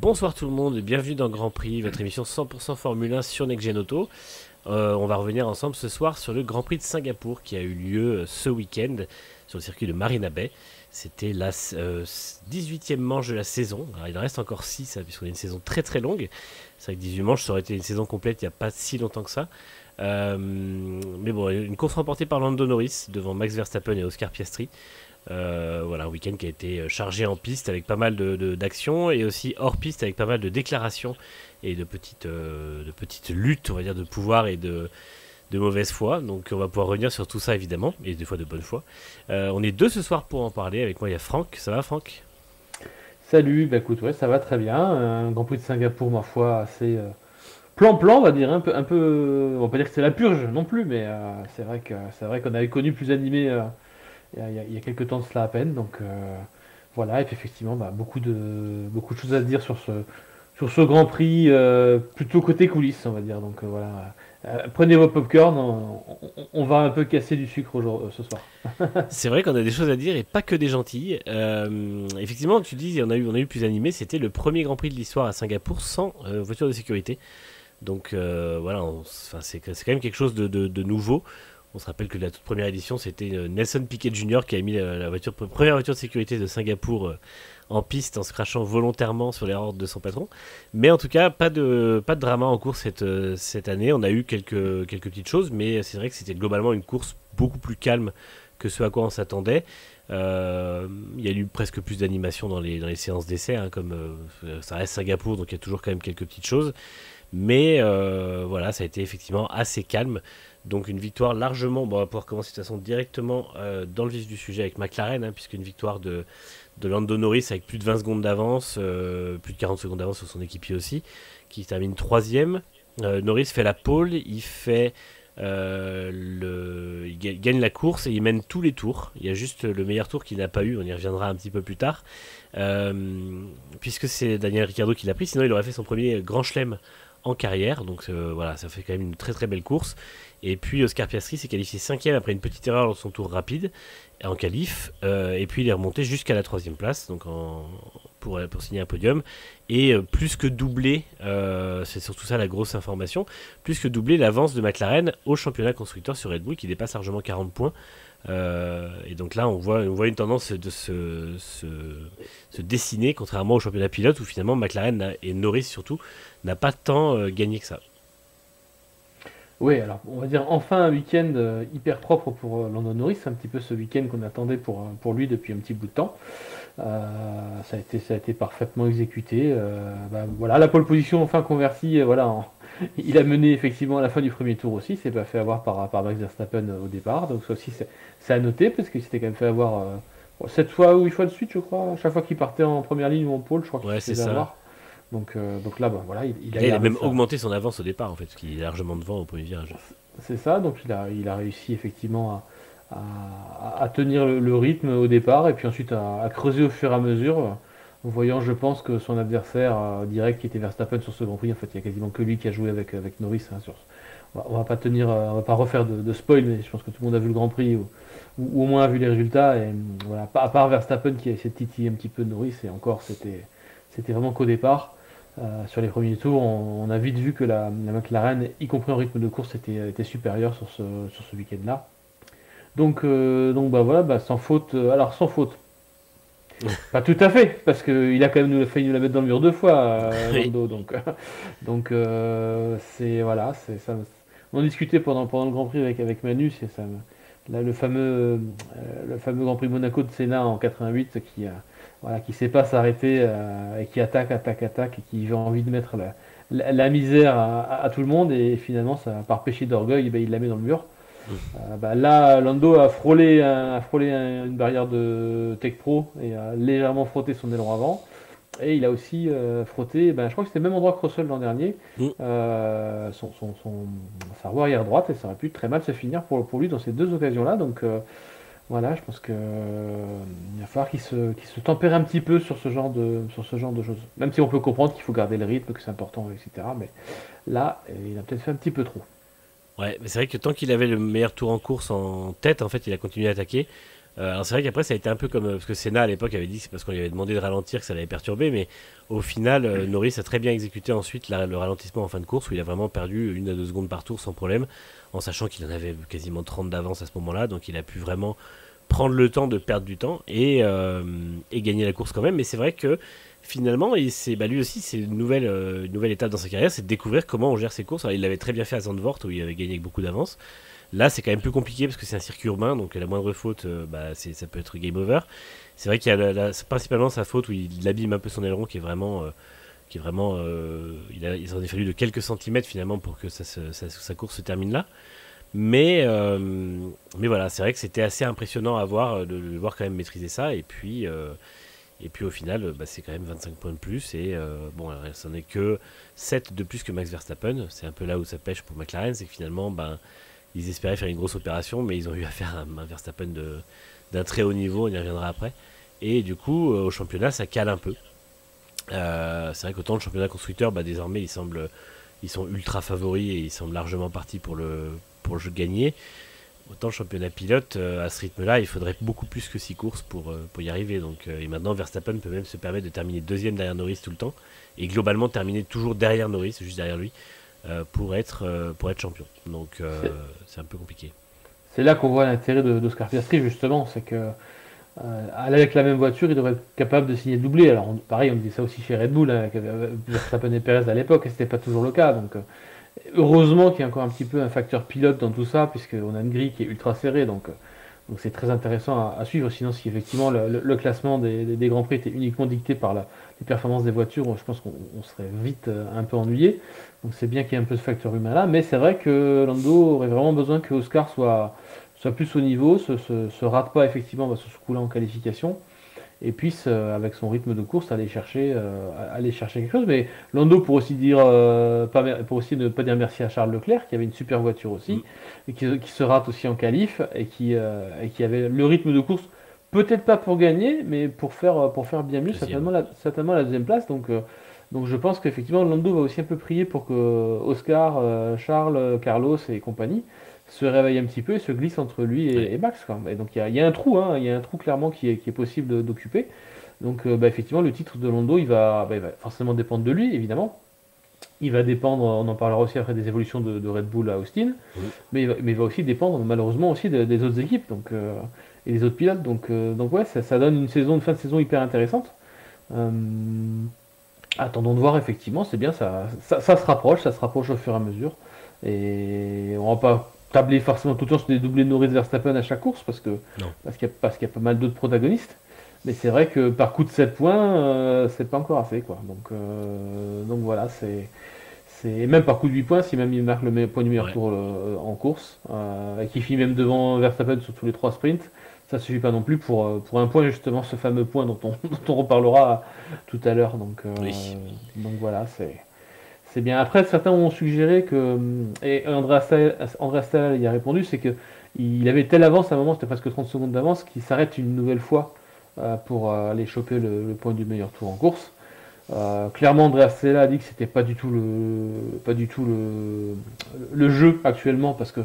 Bonsoir tout le monde et bienvenue dans Grand Prix, votre émission 100% Formule 1 sur Next Gen Auto. On va revenir ensemble ce soir sur le Grand Prix de Singapour qui a eu lieu ce week-end sur le circuit de Marina Bay. C'était la 18e manche de la saison. Alors, il en reste encore 6 puisqu'on a une saison très très longue. C'est vrai que 18 manches, ça aurait été une saison complète il n'y a pas si longtemps que ça. Mais bon, une course remportée par Lando Norris devant Max Verstappen et Oscar Piastri. Voilà, un week-end qui a été chargé en piste avec pas mal d'actions et aussi hors piste avec pas mal de déclarations et de petites luttes, on va dire, de pouvoir et de mauvaise foi. Donc on va pouvoir revenir sur tout ça évidemment, et des fois de bonne foi. On est deux ce soir pour en parler. Avec moi il y a Franck. Ça va Franck? Salut, bah écoute, ouais, ça va très bien. Un Grand Prix de Singapour, ma foi, assez plan-plan, on va dire, on va pas dire que c'est la purge non plus, mais c'est vrai qu'on avait connu plus animé il y a quelques temps de cela à peine. Donc voilà, et puis effectivement, bah, beaucoup de choses à dire sur ce Grand Prix, plutôt côté coulisses, on va dire. Donc voilà. Prenez vos popcorn, on va un peu casser du sucre ce soir. C'est vrai qu'on a des choses à dire et pas que des gentilles. Effectivement, tu dis, on a eu plus animé. C'était le premier Grand Prix de l'histoire à Singapour sans voiture de sécurité. Donc voilà, c'est quand même quelque chose de nouveau. On se rappelle que la toute première édition, c'était Nelson Piquet Jr. qui a mis la première voiture de sécurité de Singapour en piste en se crachant volontairement sur les ordres de son patron. Mais en tout cas, pas de drama en course cette année. On a eu quelques petites choses, mais c'est vrai que c'était globalement une course beaucoup plus calme que ce à quoi on s'attendait. Il y a eu presque plus d'animation dans les séances d'essai, hein, comme ça reste Singapour, donc il y a toujours quand même quelques petites choses. Mais voilà, ça a été effectivement assez calme. Donc une victoire largement, bon, on va pouvoir commencer de toute façon directement dans le vif du sujet avec McLaren, hein, puisqu'une victoire de Lando Norris avec plus de 20 secondes d'avance, plus de 40 secondes d'avance sur son équipier aussi, qui termine troisième. Norris fait la pole, il gagne la course et il mène tous les tours. Il y a juste le meilleur tour qu'il n'a pas eu, on y reviendra un petit peu plus tard, puisque c'est Daniel Ricciardo qui l'a pris, sinon il aurait fait son premier grand chelem en carrière. Donc voilà, ça fait quand même une très très belle course. Et puis Oscar Piastri s'est qualifié 5ème après une petite erreur dans son tour rapide en qualif, et puis il est remonté jusqu'à la 3ème place, donc pour signer un podium, et plus que doublé, c'est surtout ça la grosse information, plus que doublé l'avance de McLaren au championnat constructeur sur Red Bull qui dépasse largement 40 points. Et donc là on voit une tendance de se dessiner, contrairement au championnat pilote où finalement McLaren et Norris surtout n'a pas tant gagné que ça. Oui, alors on va dire enfin un week-end hyper propre pour Lando Norris, un petit peu ce week-end qu'on attendait pour lui depuis un petit bout de temps. Ça a été parfaitement exécuté. Bah, voilà, la pole position enfin convertie, voilà, il a mené effectivement à la fin du premier tour aussi, s'est pas fait avoir par Max Verstappen au départ, donc ça aussi c'est à noter parce qu'il s'était quand même fait avoir 7 fois ou 8 fois de suite, je crois, à chaque fois qu'il partait en première ligne ou en pole, je crois qu'il Ouais, se c'est faisait ça. avoir. Donc là, bah, voilà, il Et a là il a gardé même ça. augmenté son avance au départ en fait, parce qu'il est largement devant au premier virage. C'est ça, donc il a réussi effectivement à tenir le rythme au départ et puis ensuite à creuser au fur et à mesure, en voyant, je pense, que son adversaire direct qui était Verstappen sur ce Grand Prix, en fait, il y a quasiment que lui qui a joué avec Norris, hein, on va pas refaire de spoil, mais je pense que tout le monde a vu le Grand Prix ou au moins a vu les résultats. Et voilà, à part Verstappen qui a essayé de titiller un petit peu Norris, et encore, c'était vraiment qu'au départ. Sur les premiers tours, on a vite vu que la McLaren, y compris en rythme de course, était supérieure sur ce week-end-là. Donc bah voilà, bah, sans faute. Alors sans faute, pas tout à fait, parce qu'il a quand même failli nous la mettre dans le mur deux fois, Oui. Lando. C'est voilà, ça. On en discutait pendant le Grand Prix avec Manu, c'est ça. Là, le fameux Grand Prix Monaco de Senna en 88 voilà, qui sait pas s'arrêter et qui attaque, attaque, attaque et qui a envie de mettre la misère à tout le monde et finalement, par péché d'orgueil, ben, il la met dans le mur. Bah, là, Lando a frôlé une barrière de Tech Pro et a légèrement frotté son aileron avant. Et il a aussi frotté, ben, je crois que c'était le même endroit que Russell l'an dernier, Mm. sa roue arrière droite, et ça aurait pu très mal se finir pour lui dans ces deux occasions-là. Donc voilà, je pense que il va falloir qu'il se tempère un petit peu sur ce genre de choses. Même si on peut comprendre qu'il faut garder le rythme, que c'est important, etc. Mais là, il a peut-être fait un petit peu trop. Ouais, mais c'est vrai que tant qu'il avait le meilleur tour en course en tête, en fait, il a continué à attaquer. Alors c'est vrai qu'après ça a été un peu comme parce que Senna à l'époque avait dit que c'est parce qu'on lui avait demandé de ralentir que ça l'avait perturbé, mais au final Norris a très bien exécuté ensuite le ralentissement en fin de course où il a vraiment perdu 1 à 2 secondes par tour sans problème, en sachant qu'il en avait quasiment 30 d'avance à ce moment-là, donc il a pu vraiment prendre le temps de perdre du temps et gagner la course quand même. Mais c'est vrai que finalement, lui aussi, c'est une nouvelle étape dans sa carrière, c'est de découvrir comment on gère ses courses. Alors, il l'avait très bien fait à Zandvoort où il avait gagné avec beaucoup d'avance. Là, c'est quand même plus compliqué parce que c'est un circuit urbain, donc la moindre faute, ça peut être game over. C'est vrai qu'il y a c'est principalement sa faute où il abîme un peu son aileron il s'en est fallu de quelques centimètres finalement pour que sa course se termine là. Mais, mais voilà, c'est vrai que c'était assez impressionnant à voir, de le voir quand même maîtriser ça. Et puis au final, c'est quand même 25 points de plus. Et bon, alors, ça n'est que 7 de plus que Max Verstappen. C'est un peu là où ça pêche pour McLaren, c'est que finalement, ils espéraient faire une grosse opération, mais ils ont eu affaire à un Verstappen d'un très haut niveau, on y reviendra après. Et du coup, au championnat, ça cale un peu. C'est vrai qu'autant le championnat constructeur, désormais, ils sont ultra favoris et ils semblent largement partis pour le jeu de gagner. Autant le championnat pilote, à ce rythme-là, il faudrait beaucoup plus que 6 courses pour y arriver. Donc, et maintenant, Verstappen peut même se permettre de terminer deuxième derrière Norris tout le temps. Et globalement, terminer toujours derrière Norris, juste derrière lui, pour être champion. Donc, c'est un peu compliqué. C'est là qu'on voit l'intérêt d'Oscar Piastri, justement. C'est que avec la même voiture, il devrait être capable de signer le doublé. Alors, pareil, on dit ça aussi chez Red Bull, hein, avec Verstappen et Perez à l'époque, et c'était pas toujours le cas. Donc, heureusement qu'il y a encore un petit peu un facteur pilote dans tout ça, puisqu'on a une grille qui est ultra serrée. Donc c'est très intéressant à suivre. Sinon, si effectivement le classement des Grands Prix était uniquement dicté par les performances des voitures, je pense qu'on serait vite un peu ennuyé. Donc c'est bien qu'il y ait un peu ce facteur humain là. Mais c'est vrai que Lando aurait vraiment besoin que Oscar soit plus au niveau, se rate pas effectivement sur ce coup-là en qualification et puisse, avec son rythme de course, aller chercher quelque chose. Mais Lando, pour aussi dire, pour aussi ne pas dire merci à Charles Leclerc, qui avait une super voiture aussi, et qui se rate aussi en qualif, et qui avait le rythme de course, peut-être pas pour gagner, mais pour faire bien mieux, Deuxième. certainement la deuxième place. Donc je pense qu'effectivement, Lando va aussi un peu prier pour que Oscar, Charles, Carlos et compagnie se réveille un petit peu et se glisse entre lui Ouais. et Max, quoi. Et donc il y a un trou, hein, il y a un trou clairement qui est possible d'occuper. Donc effectivement, le titre de Lando, il va forcément dépendre de lui, évidemment. Il va dépendre, on en parlera aussi après des évolutions de Red Bull à Austin, Mm. mais il va aussi dépendre malheureusement aussi des autres équipes et des autres pilotes. Donc ouais, ça donne une fin de saison hyper intéressante. Euh, Attendons de voir, effectivement, c'est bien, ça se rapproche au fur et à mesure. Et on va pas tabler forcément tout le temps sur des doublés Norris Verstappen à chaque course, Non. parce qu'il y a pas mal d'autres protagonistes. Mais c'est vrai que par coup de 7 points, c'est pas encore assez, quoi. Donc voilà, et même par coup de 8 points, si même il marque le point du meilleur Ouais. tour en course, et qu'il finit même devant Verstappen sur tous les 3 sprints, ça suffit pas non plus pour un point, justement, ce fameux point dont on reparlera tout à l'heure. Oui. Donc voilà, c'est bien. Après, certains ont suggéré que, et Andrea Stella y a répondu, c'est que il avait telle avance à un moment, c'était presque 30 secondes d'avance, qu'il s'arrête une nouvelle fois pour aller choper le point du meilleur tour en course. Clairement, Andrea Stella a dit que c'était pas du tout le jeu actuellement parce que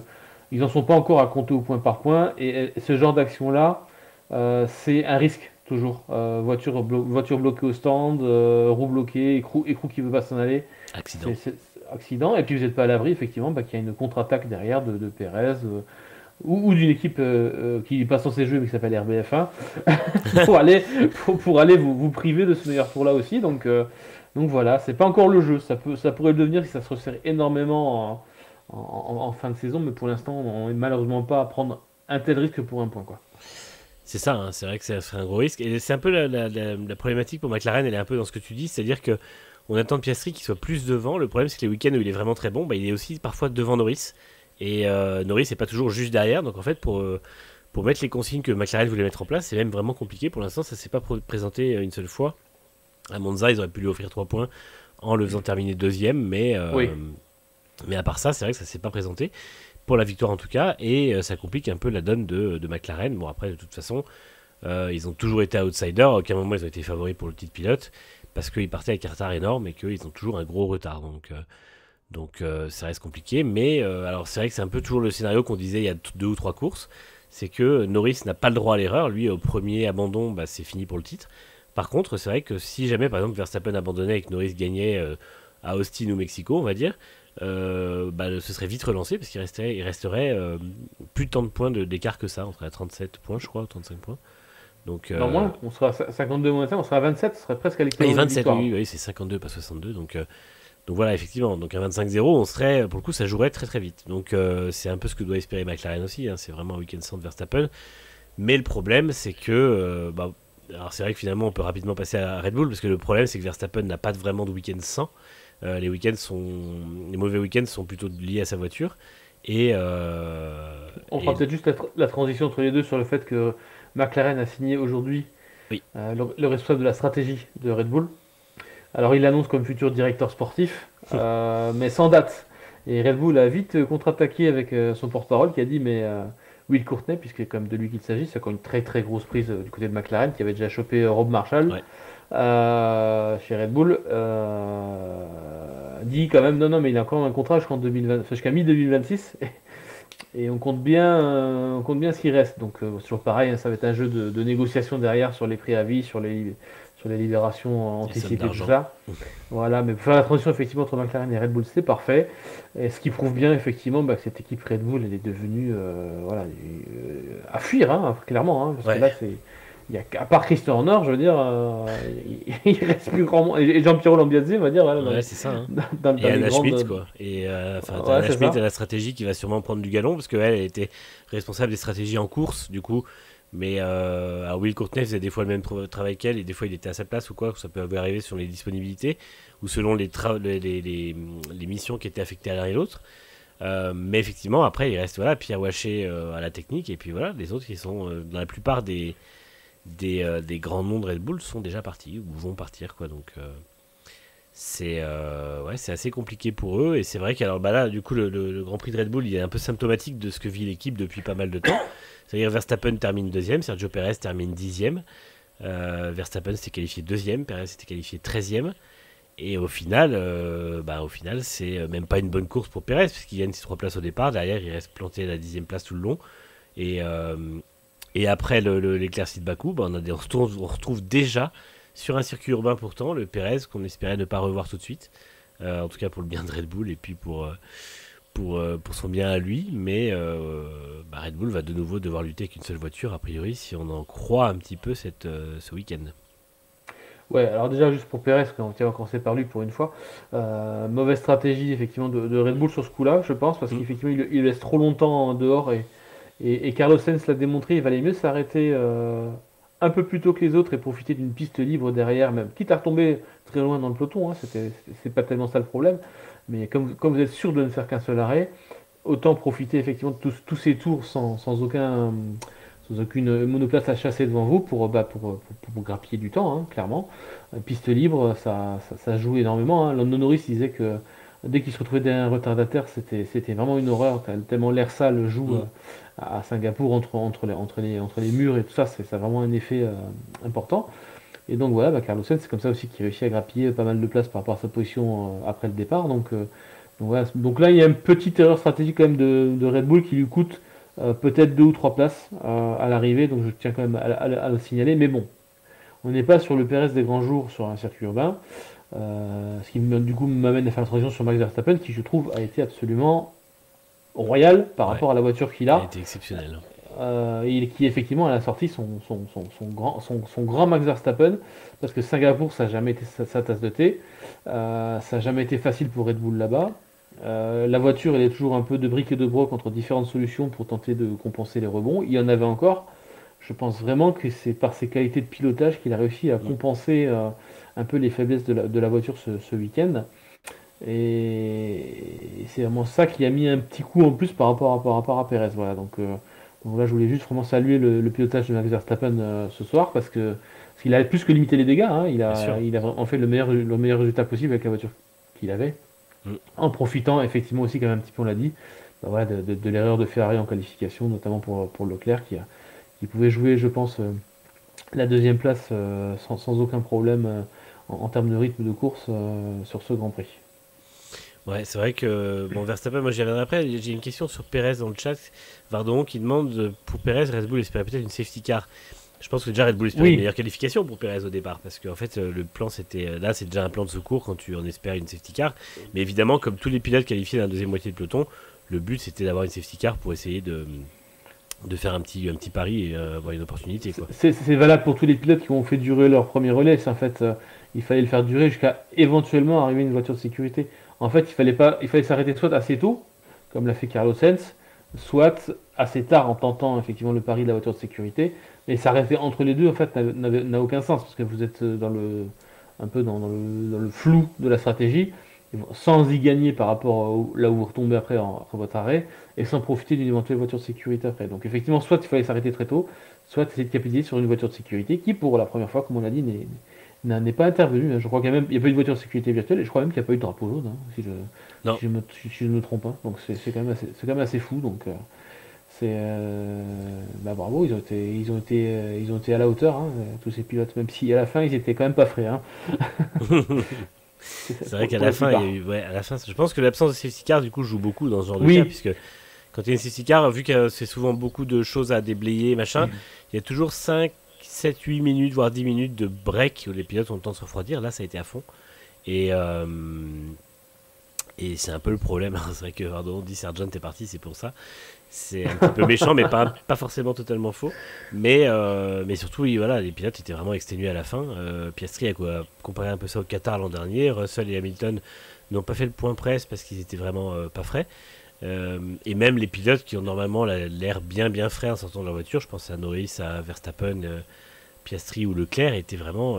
ils en sont pas encore à compter au point par point et ce genre d'action là, c'est un risque toujours. Voiture bloquée au stand, roue bloquée, écrou qui veut pas s'en aller, Accident. c'est accident. Et puis vous n'êtes pas à l'abri effectivement qu'il y a une contre-attaque derrière de Perez ou d'une équipe qui n'est pas censée jouer mais qui s'appelle RBF1 pour aller, pour aller vous priver de ce meilleur tour là aussi. Donc voilà, c'est pas encore le jeu. Ça pourrait le devenir si ça se resserre énormément en fin de saison, mais pour l'instant, on n'est malheureusement pas à prendre un tel risque pour un point, quoi. C'est ça, hein, c'est vrai que ça serait un gros risque. Et c'est un peu la problématique pour McLaren, elle est un peu dans ce que tu dis, c'est-à-dire que on attend de Piastri qu'il soit plus devant. Le problème, c'est que les week-ends où il est vraiment très bon, il est aussi parfois devant Norris. Et Norris n'est pas toujours juste derrière. Donc en fait, pour mettre les consignes que McLaren voulait mettre en place, c'est même vraiment compliqué. Pour l'instant, ça ne s'est pas présenté une seule fois. À Monza, ils auraient pu lui offrir 3 points en le faisant terminer deuxième, Oui, mais à part ça, c'est vrai que ça ne s'est pas présenté. Pour la victoire en tout cas, et ça complique un peu la donne de McLaren. Bon, après, de toute façon, ils ont toujours été outsiders. À aucun moment, ils ont été favoris pour le titre pilote, parce qu'ils partaient avec un retard énorme et qu'ils ont toujours un gros retard. Donc ça reste compliqué. Mais alors, c'est vrai que c'est un peu toujours le scénario qu'on disait il y a 2 ou 3 courses. c'est que Norris n'a pas le droit à l'erreur. Lui, au premier abandon, bah, c'est fini pour le titre. Par contre, c'est vrai que si jamais, par exemple, Verstappen abandonnait et que Norris gagnait à Austin ou Mexico, on va dire, bah, ce serait vite relancé parce qu'il resterait plus de tant de points d'écart que ça. On serait à 37 points, je crois, 35 points. Donc, Non, moins, on sera à 52 moins 5, on sera à 27, ce serait presque à oui, l'équivalent d'une 27, victoire. oui, oui, c'est 52, pas 62. Donc voilà, effectivement. Donc à 25-0, on serait, pour le coup, ça jouerait très très vite. Donc c'est un peu ce que doit espérer McLaren aussi. Hein. C'est vraiment un week-end sans de Verstappen. Mais le problème, c'est que. Bah, alors c'est vrai que finalement, on peut rapidement passer à Red Bull parce que le problème, c'est que Verstappen n'a pas vraiment de week-end sans. Les mauvais week-ends sont plutôt liés à sa voiture. Et, On fera et peut-être juste la transition entre les deux sur le fait que McLaren a signé aujourd'hui oui, le responsable de la stratégie de Red Bull. Alors il l'annonce comme futur directeur sportif, mais sans date. Et Red Bull a vite contre-attaqué avec son porte-parole qui a dit mais Will Courtney, puisque c'est quand même de lui qu'il s'agit, c'est quand même une très très grosse prise du côté de McLaren qui avait déjà chopé Rob Marshall ouais, chez Red Bull, dit quand même non non mais il a encore un contrat jusqu'à mi-2026 et on compte bien ce qui reste. Donc c'est toujours pareil, hein, ça va être un jeu de négociation derrière sur les préavis, sur les libérations les sommes anticipées, tout d'argent. ça. Voilà, mais pour faire la transition effectivement entre McLaren et Red Bull, c'est parfait. Et ce qui prouve bien effectivement bah, que cette équipe Red Bull, elle est devenue voilà, à fuir, hein, clairement, hein, parce que Ouais, là, c'est. Il y a, à part Christian Horner, je veux dire, il reste plus grand monde. Et Jean-Pierre Lambiadze, on va dire, voilà, ouais, c'est ça. Hein. Et dans les Anna grandes. Schmidt, quoi. Et enfin, Ouais, Anna c'est Schmidt, elle a ça. la stratégie qui va sûrement prendre du galon parce qu'elle elle était responsable des stratégies en course, du coup. Mais Will Courtney faisait des fois le même travail qu'elle et des fois il était à sa place ou quoi. Ça peut arriver sur les disponibilités ou selon les missions qui étaient affectées à l'un et l'autre. Mais effectivement, après, il reste voilà, Pierre Waché à la technique et puis voilà, les autres qui sont dans la plupart des grands noms de Red Bull sont déjà partis ou vont partir, quoi. Donc. C'est assez compliqué pour eux et c'est vrai qu'alors bah là du coup le Grand Prix de Red Bull il est un peu symptomatique de ce que vit l'équipe depuis pas mal de temps. C'est-à-dire Verstappen termine deuxième, Sergio Perez termine dixième, Verstappen s'était qualifié deuxième, Perez s'était qualifié 13e et au final c'est même pas une bonne course pour Perez puisqu'il gagne ses trois places au départ, derrière il reste planté à la 10e place tout le long et, euh, et après l'éclaircie de Bakou bah, on retrouve déjà sur un circuit urbain pourtant, le Pérez qu'on espérait ne pas revoir tout de suite. En tout cas pour le bien de Red Bull et puis pour son bien à lui. Mais bah, Red Bull va de nouveau devoir lutter avec une seule voiture, a priori, si on en croit un petit peu ce week-end. Ouais, alors déjà, juste pour Perez, on va commencer par lui pour une fois. Mauvaise stratégie, effectivement, de Red Bull sur ce coup-là, je pense, parce Mm. qu'effectivement, il le laisse trop longtemps en dehors et Carlos Sainz l'a démontré, il valait mieux s'arrêter un peu plus tôt que les autres et profiter d'une piste libre derrière, même quitte à retomber très loin dans le peloton, hein, c'est pas tellement ça le problème. Mais comme vous êtes sûr de ne faire qu'un seul arrêt, autant profiter effectivement de tous ces tours sans aucune monoplace à chasser devant vous pour grappiller du temps, hein, clairement. Piste libre, ça joue énormément. Hein. Lando Norris disait que dès qu'il se retrouvait derrière un retardataire, c'était vraiment une horreur, tellement l'air sale joue Mm. à Singapour entre les murs et tout ça, ça a vraiment un effet important. Et donc voilà, Carlos Sainz, c'est comme ça aussi qu'il réussit à grappiller pas mal de place par rapport à sa position après le départ. Donc voilà. Donc là, il y a une petite erreur stratégique quand même de Red Bull qui lui coûte peut-être deux ou trois places à l'arrivée, donc je tiens quand même à le signaler. Mais bon, on n'est pas sur le Pérez des grands jours sur un circuit urbain, ce qui du coup m'amène à faire la transition sur Max Verstappen, qui je trouve a été absolument royal par Ouais, rapport à la voiture qu'il elle a a, été exceptionnelle. qui effectivement elle a sorti son grand Max Verstappen, parce que Singapour ça n'a jamais été sa tasse de thé, ça n'a jamais été facile pour Red Bull là-bas. La voiture, elle est toujours un peu de briques et de broc entre différentes solutions pour tenter de compenser les rebonds. Il y en avait encore. Je pense vraiment que c'est par ses qualités de pilotage qu'il a réussi à Mm. compenser un peu les faiblesses de la voiture ce week-end. Et c'est vraiment ça qui a mis un petit coup en plus par rapport à Perez. Voilà, donc là, je voulais juste vraiment saluer le pilotage de Max Verstappen ce soir parce qu'il a plus que limité les dégâts. Hein. Il Bien a, sûr. il a vraiment fait le meilleur résultat possible avec la voiture qu'il avait Mm. en profitant effectivement aussi, comme un petit peu on l'a dit, bah voilà, de l'erreur de Ferrari en qualification, notamment pour Leclerc, qui pouvait jouer, je pense, la deuxième place sans aucun problème en termes de rythme de course sur ce Grand Prix. Ouais, c'est vrai que bon, Verstappen, moi j'y reviendrai après. J'ai une question sur Perez dans le chat. Vardon qui demande pour Perez, Red Bull espérait peut-être une safety car. Je pense que déjà Red Bull espérait une Oui, meilleure qualification pour Perez au départ parce qu'en fait le plan c'était là c'est déjà un plan de secours quand tu en espères une safety car. Mais évidemment comme tous les pilotes qualifiés dans la deuxième moitié de peloton, le but c'était d'avoir une safety car pour essayer de faire un petit pari et avoir une opportunité quoi. c'est valable pour tous les pilotes qui ont fait durer leur premier relais. En fait, il fallait le faire durer jusqu'à éventuellement arriver à une voiture de sécurité. En fait, il fallait s'arrêter soit assez tôt, comme l'a fait Carlos Sainz, soit assez tard en tentant effectivement le pari de la voiture de sécurité. Mais s'arrêter entre les deux, en fait, n'a aucun sens parce que vous êtes un peu dans le flou de la stratégie, sans y gagner par rapport là où vous retombez après votre arrêt, et sans profiter d'une éventuelle voiture de sécurité après. Donc effectivement, soit il fallait s'arrêter très tôt, soit essayer de capitaliser sur une voiture de sécurité qui, pour la première fois, comme on l'a dit, n'est pas intervenue. Je crois qu'il n'y a pas eu de voiture de sécurité virtuelle, et je crois même qu'il n'y a pas eu de drapeau jaune, hein, Non, si je ne me trompe pas. Donc c'est quand même assez fou. Donc bravo, ils ont été à la hauteur, hein, tous ces pilotes, même si à la fin ils étaient quand même pas frais, hein, c'est vrai qu'à pour la la fin il y a plupart. eu à la fin je pense que l'absence de safety car du coup joue beaucoup dans ce genre de cas Oui, puisque quand il y a une safety car vu que c'est souvent beaucoup de choses à déblayer machin, il y a toujours 5 7 8 minutes voire 10 minutes de break où les pilotes ont le temps de se refroidir. Là ça a été à fond et et c'est un peu le problème. C'est vrai que pardon, dit Sargent est parti, c'est pour ça. C'est un petit peu méchant, mais pas forcément totalement faux. Mais surtout, oui, voilà, les pilotes étaient vraiment exténués à la fin. Piastri a comparé un peu ça au Qatar l'an dernier. Russell et Hamilton n'ont pas fait le point presse parce qu'ils étaient vraiment pas frais. Et même les pilotes qui ont normalement l'air bien frais en sortant de leur voiture, je pense à Norris, à Verstappen, Piastri ou Leclerc, étaient vraiment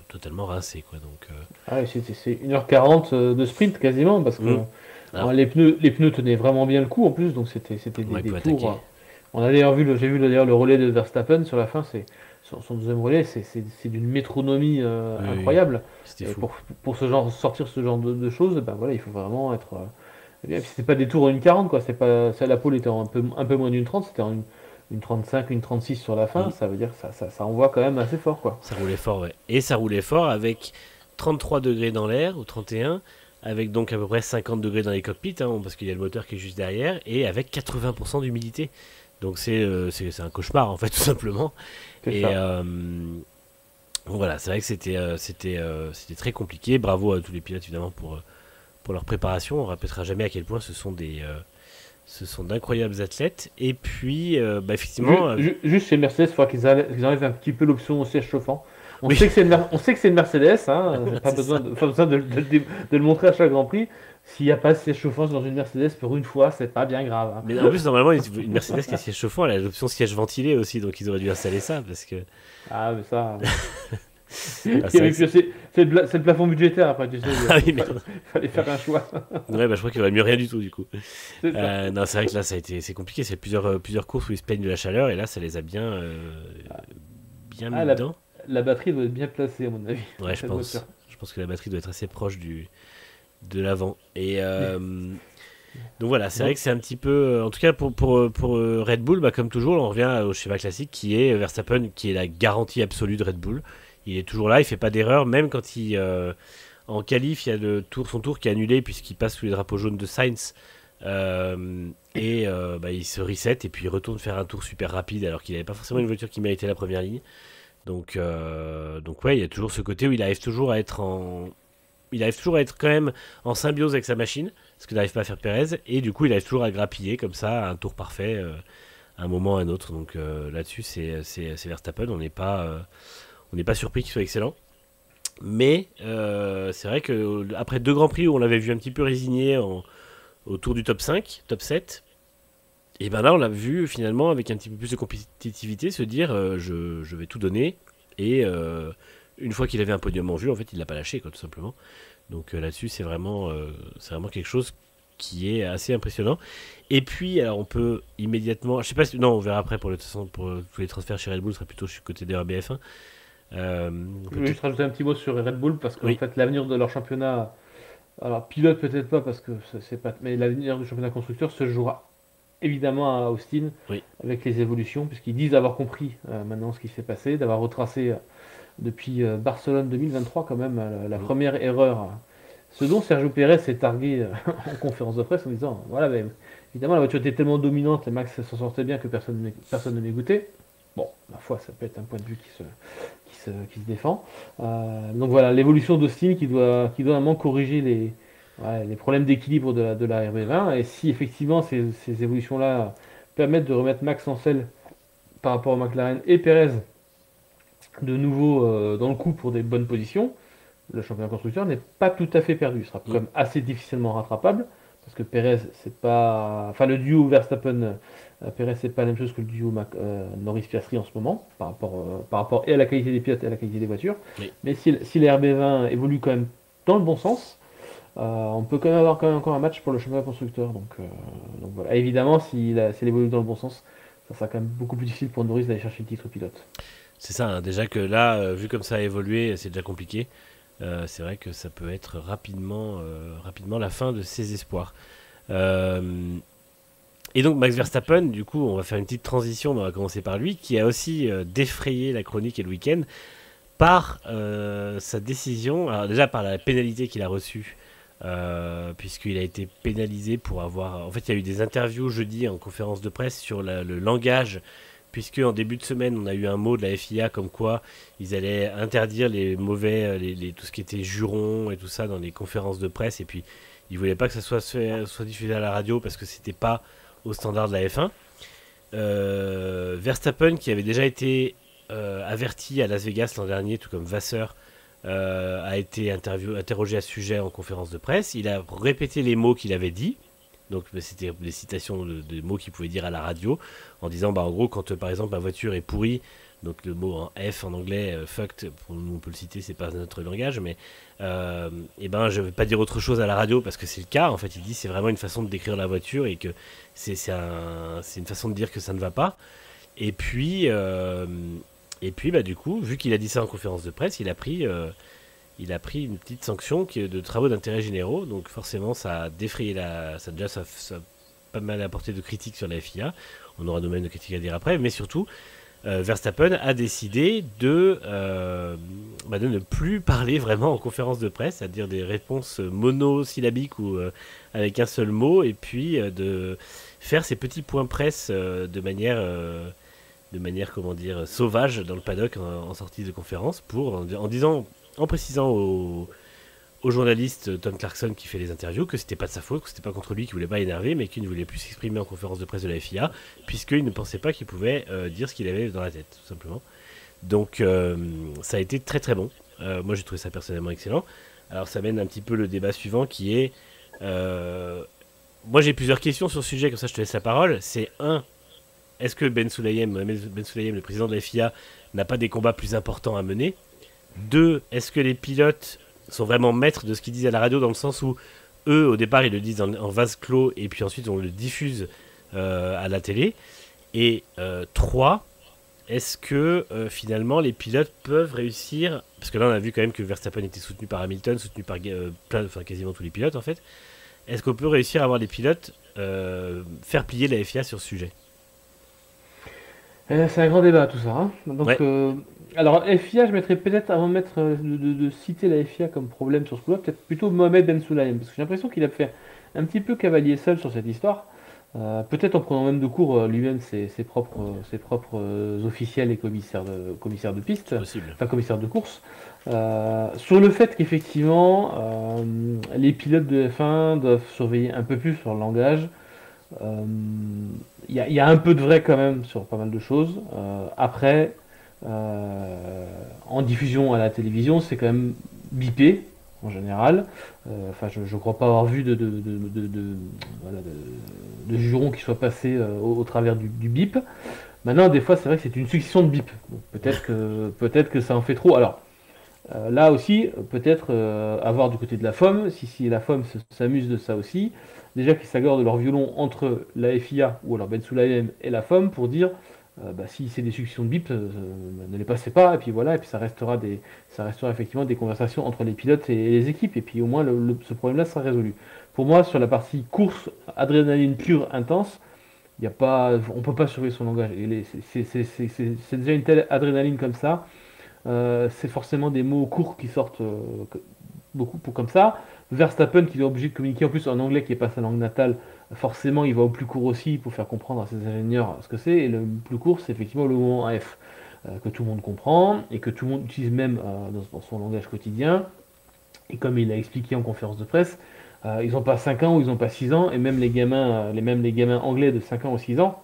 totalement rincés. Quoi. Donc, ah ouais, c'est 1h40 de sprint quasiment, parce que alors, les pneus tenaient vraiment bien le coup en plus, donc c'était ouais, des pour tours. attaquer, On a d'ailleurs j'ai vu d'ailleurs le relais de Verstappen sur la fin, son deuxième relais, c'est d'une métronomie oui, oui, incroyable. c'était Et fou. pour sortir ce genre de choses, ben voilà, il faut vraiment être. Et puis c'était pas des tours en 1,40 quoi, c'est pas, la pole était un peu moins d'une 30, c'était une 35, une 36 sur la fin, Mm. ça veut dire que ça envoie quand même assez fort quoi. Ça roulait fort, ouais. Et ça roulait fort avec 33 degrés dans l'air, ou 31, avec donc à peu près 50 degrés dans les cockpits, hein, parce qu'il y a le moteur qui est juste derrière, et avec 80% d'humidité. Donc c'est un cauchemar, en fait, tout simplement. C'est Et ça. bon, voilà, c'est vrai que c'était très compliqué. Bravo à tous les pilotes, évidemment, pour leur préparation. On ne répétera jamais à quel point ce sont d'incroyables athlètes. Et puis, effectivement, Juste chez Mercedes, il faudra qu'ils enlèvent un petit peu l'option au siège chauffant. oui, On sait que c'est une Mercedes, hein, c'est ça. pas besoin de le montrer à chaque Grand Prix. S'il n'y a pas de siège chauffant dans une Mercedes, pour une fois, c'est pas bien grave, hein. Mais en plus, normalement, une Mercedes qui a siège chauffant, elle a l'option siège ventilé aussi, donc ils auraient dû installer ça, parce que Ah, mais ça. ah, Il y c'est vrai avait que c'est... c'est le plafond budgétaire après, tu sais. Ah oui, merde. Fallait faire un choix. Ouais, je crois qu'il y aurait mieux rien du tout, du coup. C'est ça. Non, c'est vrai que là, c'est compliqué. C'est plusieurs courses où ils se plaignent de la chaleur, et là, ça les a bien mis Ah, dedans. la batterie doit être bien placée, à mon avis, Ouais, dans cette voiture. je pense que la batterie doit être assez proche de l'avant. Et donc voilà, c'est vrai Non. que c'est un petit peu, en tout cas pour Red Bull, comme toujours, on revient au schéma classique qui est Verstappen, qui est la garantie absolue de Red Bull. Il est toujours là, il fait pas d'erreur, même quand en qualif, il y a son tour qui est annulé puisqu'il passe sous les drapeaux jaunes de Sainz. Il se reset et puis il retourne faire un tour super rapide alors qu'il n'avait pas forcément une voiture qui méritait la première ligne. Donc ouais, il y a toujours ce côté où il arrive toujours à être quand même en symbiose avec sa machine, ce que n'arrive pas à faire Perez, et du coup il arrive toujours à grappiller comme ça un tour parfait, à un moment ou à un autre. Donc là-dessus c'est Verstappen, on n'est pas surpris qu'il soit excellent. Mais c'est vrai que après deux grands prix où on l'avait vu un petit peu résigné autour du top 5, top 7, et ben là on l'a vu finalement avec un petit peu plus de compétitivité se dire je vais tout donner. Et une fois qu'il avait un podium en vue, en fait il l'a pas lâché quoi, tout simplement. Donc là-dessus c'est vraiment quelque chose qui est assez impressionnant. Et puis alors on peut immédiatement, je sais pas si, non on verra après pour tous les transferts chez Red Bull, ce sera plutôt côté des RBF1. On Je peut voulais peut-être, juste rajouter un petit mot sur Red Bull parce qu'en oui, fait l'avenir de leur championnat, alors pilote peut-être pas parce que c'est pas, mais l'avenir du championnat constructeur se jouera évidemment à Austin oui, avec les évolutions puisqu'ils disent avoir compris maintenant ce qui s'est passé, d'avoir retracé depuis Barcelone 2023 quand même la mm, première erreur Ce dont Sergio Pérez s'est targué en conférence de presse en disant, voilà, mais évidemment la voiture était tellement dominante et Max s'en sortait bien que personne ne m'écoutait. Bon, ma foi, ça peut être un point de vue qui se défend. Donc voilà, l'évolution d'Austin qui doit vraiment corriger les problèmes d'équilibre de la RB20. Et si effectivement ces évolutions-là permettent de remettre Max en selle par rapport au McLaren et Pérez de nouveau dans le coup pour des bonnes positions, le championnat constructeur n'est pas tout à fait perdu. Il sera quand Mm. même assez difficilement rattrapable parce que Pérez, c'est pas. Enfin, le duo Verstappen-Pérez, c'est pas la même chose que le duo Norris-Piastri en ce moment par rapport et à la qualité des pilotes et à la qualité des voitures. Oui, Mais si les RB20 évoluent quand même dans le bon sens, on peut quand même avoir quand même encore un match pour le championnat constructeur. Donc voilà. Évidemment, si elle évolue dans le bon sens, ça sera quand même beaucoup plus difficile pour Norris d'aller chercher le titre pilote. c'est ça, hein. Déjà que là, vu comme ça a évolué, c'est déjà compliqué. C'est vrai que ça peut être rapidement la fin de ses espoirs. Euh, et donc Max Verstappen, du coup, on va faire une petite transition, mais on va commencer par lui, qui a aussi défrayé la chronique et le week-end par sa décision, alors déjà par la pénalité qu'il a reçue, puisqu'il a été pénalisé pour avoir... En fait, il y a eu des interviews jeudi en conférence de presse sur le langage, puisque en début de semaine, on a eu un mot de la FIA comme quoi ils allaient interdire les mauvais, tout ce qui était jurons et tout ça dans les conférences de presse, et puis ils voulaient pas que ça soit diffusé à la radio parce que c'était pas au standard de la F1. Verstappen, qui avait déjà été averti à Las Vegas l'an dernier, tout comme Vasseur, a été interrogé à ce sujet en conférence de presse. Il a répété les mots qu'il avait dit. Donc c'était des citations de mots qu'il pouvait dire à la radio, en disant, bah, en gros, quand par exemple ma voiture est pourrie, donc le mot en F en anglais, fucked, nous on peut le citer, c'est pas notre langage, mais et ben je vais pas dire autre chose à la radio parce que c'est le cas. En fait, il dit c'est vraiment une façon de décrire la voiture et que c'est une façon de dire que ça ne va pas. Et puis, bah, du coup, vu qu'il a dit ça en conférence de presse, il a pris une petite sanction qui est de travaux d'intérêt généraux. Donc forcément, ça a défrayé ça a pas mal apporté de critiques sur la FIA. On aura nous-mêmes de critiques à dire après. Mais surtout, Verstappen a décidé de ne plus parler vraiment en conférence de presse, c'est-à-dire des réponses monosyllabiques ou avec un seul mot, et puis de faire ses petits points presse de manière, comment dire, sauvage dans le paddock en sortie de conférence, en précisant au journaliste Tom Clarkson qui fait les interviews que c'était pas de sa faute, que c'était pas contre lui, qu'il voulait pas énerver, mais qu'il ne voulait plus s'exprimer en conférence de presse de la FIA, puisqu'il ne pensait pas qu'il pouvait dire ce qu'il avait dans la tête, tout simplement. Donc ça a été très très bon. Moi j'ai trouvé ça personnellement excellent. Alors ça mène un petit peu le débat suivant qui est... moi j'ai plusieurs questions sur ce sujet, comme ça je te laisse la parole. C'est est-ce que Ben Sulayem, le président de la FIA, n'a pas des combats plus importants à mener? 2, est-ce que les pilotes sont vraiment maîtres de ce qu'ils disent à la radio, dans le sens où eux, au départ, ils le disent en vase clos et puis ensuite on le diffuse à la télé? Et 3, est-ce que finalement les pilotes peuvent réussir, parce que là on a vu quand même que Verstappen était soutenu par Hamilton, soutenu par quasiment tous les pilotes en fait, est-ce qu'on peut réussir à voir les pilotes faire plier la FIA sur ce sujet? C'est un grand débat tout ça, hein. Donc, Ouais. alors FIA, je mettrais peut-être avant de mettre de citer la FIA comme problème sur ce coup-là, peut-être plutôt Mohamed Ben Sulayem, parce que j'ai l'impression qu'il a fait un petit peu cavalier seul sur cette histoire. Peut-être en prenant même de court lui-même ses propres officiels et commissaires de C'est piste, possible. enfin commissaires de course, sur le fait qu'effectivement les pilotes de F1 doivent surveiller un peu plus leur langage. Euh, Il y a un peu de vrai quand même sur pas mal de choses. Après, en diffusion à la télévision, c'est quand même bipé en général. Enfin, je ne crois pas avoir vu voilà, de jurons qui soient passés au travers du bip. Maintenant, des fois, c'est vrai que c'est une succession de bips. Bon, peut-être que ça en fait trop. Alors, là aussi, peut-être avoir du côté de la FOM, si la FOM s'amuse de ça aussi, déjà qu'ils s'accordent leur violon entre la FIA ou alors Ben Sulayem et la FOM pour dire bah, si c'est des successions de bips, ne les passez pas, et puis voilà, et puis ça restera effectivement des conversations entre les pilotes et les équipes, et puis au moins ce problème-là sera résolu. Pour moi, sur la partie course, adrénaline pure, intense, on peut pas surveiller son langage. C'est déjà une telle adrénaline comme ça. C'est forcément des mots courts qui sortent beaucoup pour comme ça. Verstappen qui est obligé de communiquer en plus en anglais qui n'est pas sa langue natale, forcément il va au plus court aussi pour faire comprendre à ses ingénieurs ce que c'est. Et le plus court c'est effectivement le moment F que tout le monde comprend et que tout le monde utilise même dans son langage quotidien. Et comme il a expliqué en conférence de presse, ils n'ont pas 5 ans ou ils n'ont pas 6 ans, et même les gamins, même les gamins anglais de 5 ans ou 6 ans,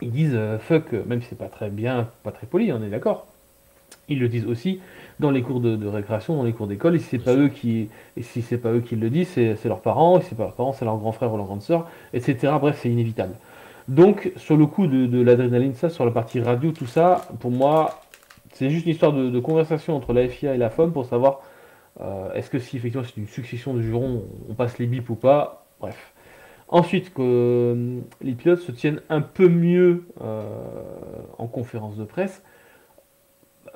ils disent fuck, même si c'est pas très bien, pas très poli, on est d'accord. Ils le disent aussi dans les cours de récréation, dans les cours d'école, et si c'est bien pas sûr. eux qui, et si c'est pas eux qui le disent, c'est leurs parents, et si c'est pas leurs parents, c'est leur grand frère ou leur grande sœur, etc. Bref, c'est inévitable. Donc, sur le coup de l'adrénaline, ça, sur la partie radio, tout ça, pour moi, c'est juste une histoire de conversation entre la FIA et la FOM pour savoir est-ce que si effectivement c'est une succession de jurons, on passe les bips ou pas. Bref. Ensuite, que les pilotes se tiennent un peu mieux en conférence de presse.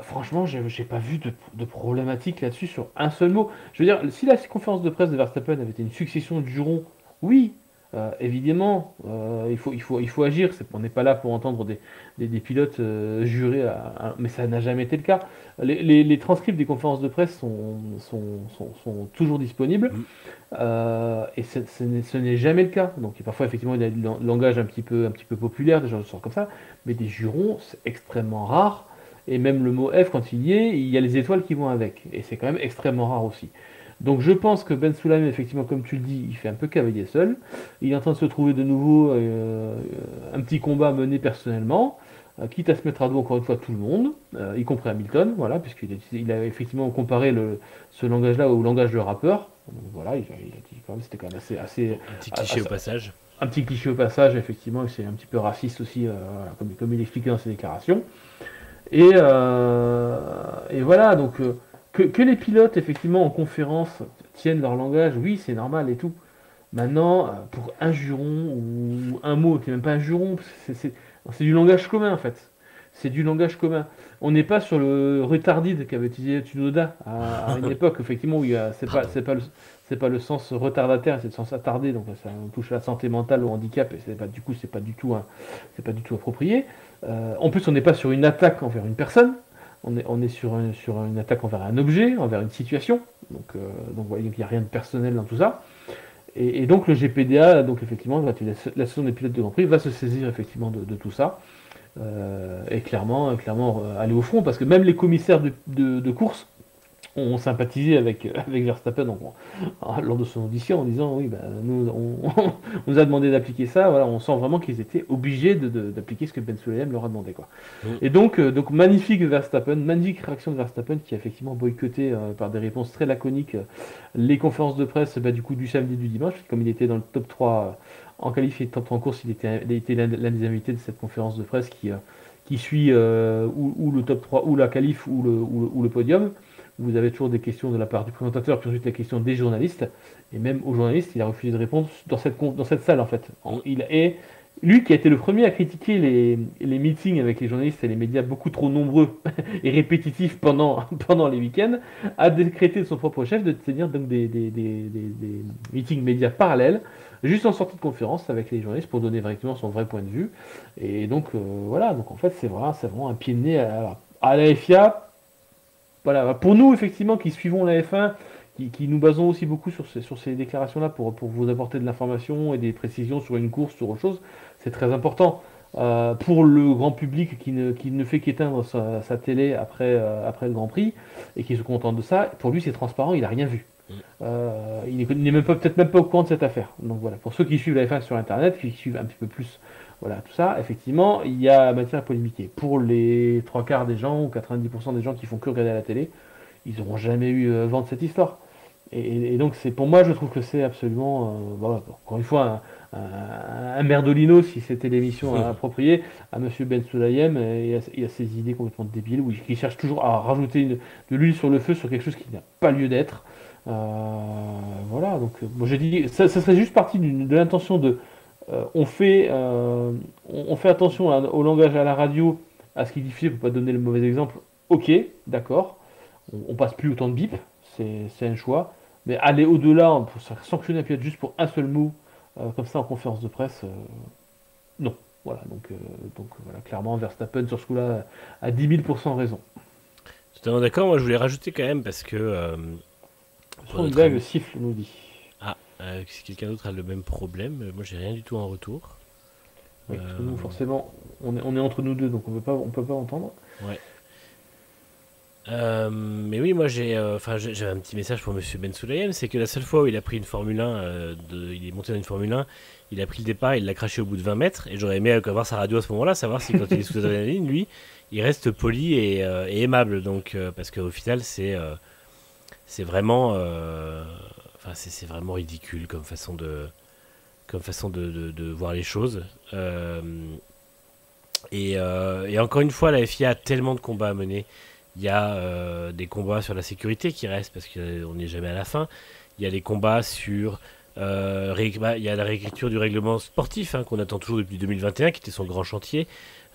Franchement, j'ai pas vu de problématique là-dessus sur un seul mot. Je veux dire, si la conférence de presse de Verstappen avait été une succession de jurons, oui, évidemment, il faut agir. On n'est pas là pour entendre des pilotes jurer, mais ça n'a jamais été le cas. Les transcripts des conférences de presse sont toujours disponibles. Mm. Et ce n'est jamais le cas. Donc parfois effectivement il y a du langage un petit peu populaire, des gens sortent comme ça, mais des jurons c'est extrêmement rare. Et même le mot F quand il y est, il y a les étoiles qui vont avec. Et c'est quand même extrêmement rare aussi. Donc je pense que Ben Sulayem, effectivement, comme tu le dis, il fait un peu cavalier seul. Il est en train de se trouver de nouveau un petit combat à mener personnellement, quitte à se mettre à dos encore une fois tout le monde, y compris Hamilton, voilà, puisqu'il a effectivement comparé ce langage-là au langage de rappeur. Donc voilà, il a dit quand même, c'était quand même Bon, un petit cliché au passage. un petit cliché au passage, effectivement, et c'est un petit peu raciste aussi, voilà, comme il expliquait dans ses déclarations. Et voilà, donc que les pilotes, effectivement, en conférence tiennent leur langage, oui, c'est normal et tout. Maintenant, pour un juron ou un mot qui n'est même pas un juron, c'est du langage commun en fait. C'est du langage commun. On n'est pas sur le retarded qu'avait utilisé Tsunoda à une époque, effectivement, où Pardon. c'est pas le sens retardataire, c'est le sens attardé, donc ça touche à la santé mentale, au handicap, et du coup, c'est pas du tout approprié. En plus, on n'est pas sur une attaque envers une personne, on est sur une attaque envers un objet, envers une situation, donc voilà, il n'y a rien de personnel dans tout ça. Et donc le GPDA, donc effectivement, l'association des pilotes de Grand Prix va se saisir effectivement de tout ça et clairement aller au front parce que même les commissaires de course ont sympathisé avec Verstappen lors de son audition en disant oui, bah, on nous a demandé d'appliquer ça, voilà, on sent vraiment qu'ils étaient obligés d'appliquer ce que Ben Sulayem leur a demandé quoi. Mm. Et donc magnifique Verstappen, magnifique réaction de Verstappen qui a effectivement boycotté par des réponses très laconiques les conférences de presse bah, du coup du samedi et du dimanche, comme il était dans le top 3 en qualif et top 3 en course, il était l'un des invités de cette conférence de presse qui suit ou le top 3 ou la qualif ou le podium. Vous avez toujours des questions de la part du présentateur, puis ensuite la question des journalistes. Et même aux journalistes, il a refusé de répondre dans cette salle en fait. Mm. Et lui qui a été le premier à critiquer les meetings avec les journalistes et les médias beaucoup trop nombreux et répétitifs pendant les week-ends, a décrété de son propre chef de tenir donc des meetings médias parallèles, juste en sortie de conférence avec les journalistes pour donner directement son vrai point de vue. Et donc voilà, donc en fait c'est vraiment un pied de nez à la FIA. Voilà, pour nous effectivement qui suivons la F1, qui nous basons aussi beaucoup sur ces déclarations-là pour vous apporter de l'information et des précisions sur une course, sur autre chose, c'est très important. Pour le grand public qui ne fait qu'éteindre sa télé après le Grand Prix et qui se contente de ça, pour lui c'est transparent, il n'a rien vu. Mm. Il n'est peut-être même pas au courant de cette affaire. Donc voilà, pour ceux qui suivent la F1 sur Internet, qui suivent un petit peu plus voilà, tout ça, effectivement, il y a matière à polémiquer. Pour les trois quarts des gens ou 90% des gens qui font que regarder la télé, ils n'auront jamais eu vent de cette histoire. Et donc, pour moi, je trouve que c'est absolument, voilà, encore une fois, un merdolino, si c'était l'émission appropriée, à Monsieur Ben Sulayem et à ses idées complètement débiles, où il cherche toujours à rajouter de l'huile sur le feu sur quelque chose qui n'a pas lieu d'être. Voilà, donc, moi j'ai dit, ça serait juste partie de l'intention on fait attention au langage à la radio, à ce qu'il diffuse pour pas donner le mauvais exemple. Ok, d'accord. On passe plus autant de bip, c'est un choix. Mais aller au-delà pour sanctionner un pilote juste pour un seul mot, comme ça en conférence de presse, non. Voilà, donc voilà, clairement Verstappen sur ce coup-là a 10 000% raison. Totalement d'accord. Moi, je voulais rajouter quand même parce que pour notre Sonneberg ami. siffle, nous dit. Ah, si quelqu'un d'autre a le même problème, moi j'ai rien du tout en retour. Oui, parce que nous, Euh, forcément, on est entre nous deux, donc on peut pas entendre. ouais. Mais oui, moi j'avais un petit message pour Monsieur Ben Sulayem, c'est que la seule fois où il a pris une Formule 1, il est monté dans une Formule 1, il a pris le départ, il l'a craché au bout de 20 mètres, et j'aurais aimé avoir sa radio à ce moment-là, savoir si quand il est sous adrénaline, lui, il reste poli et aimable, donc parce qu'au final c'est vraiment, c'est vraiment ridicule comme façon de voir les choses. Et encore une fois, la FIA a tellement de combats à mener. Il y a des combats sur la sécurité qui restent parce qu'on n'est jamais à la fin. Il y a des combats sur. Il y a la réécriture du règlement sportif qu'on attend toujours depuis 2021, qui était son grand chantier.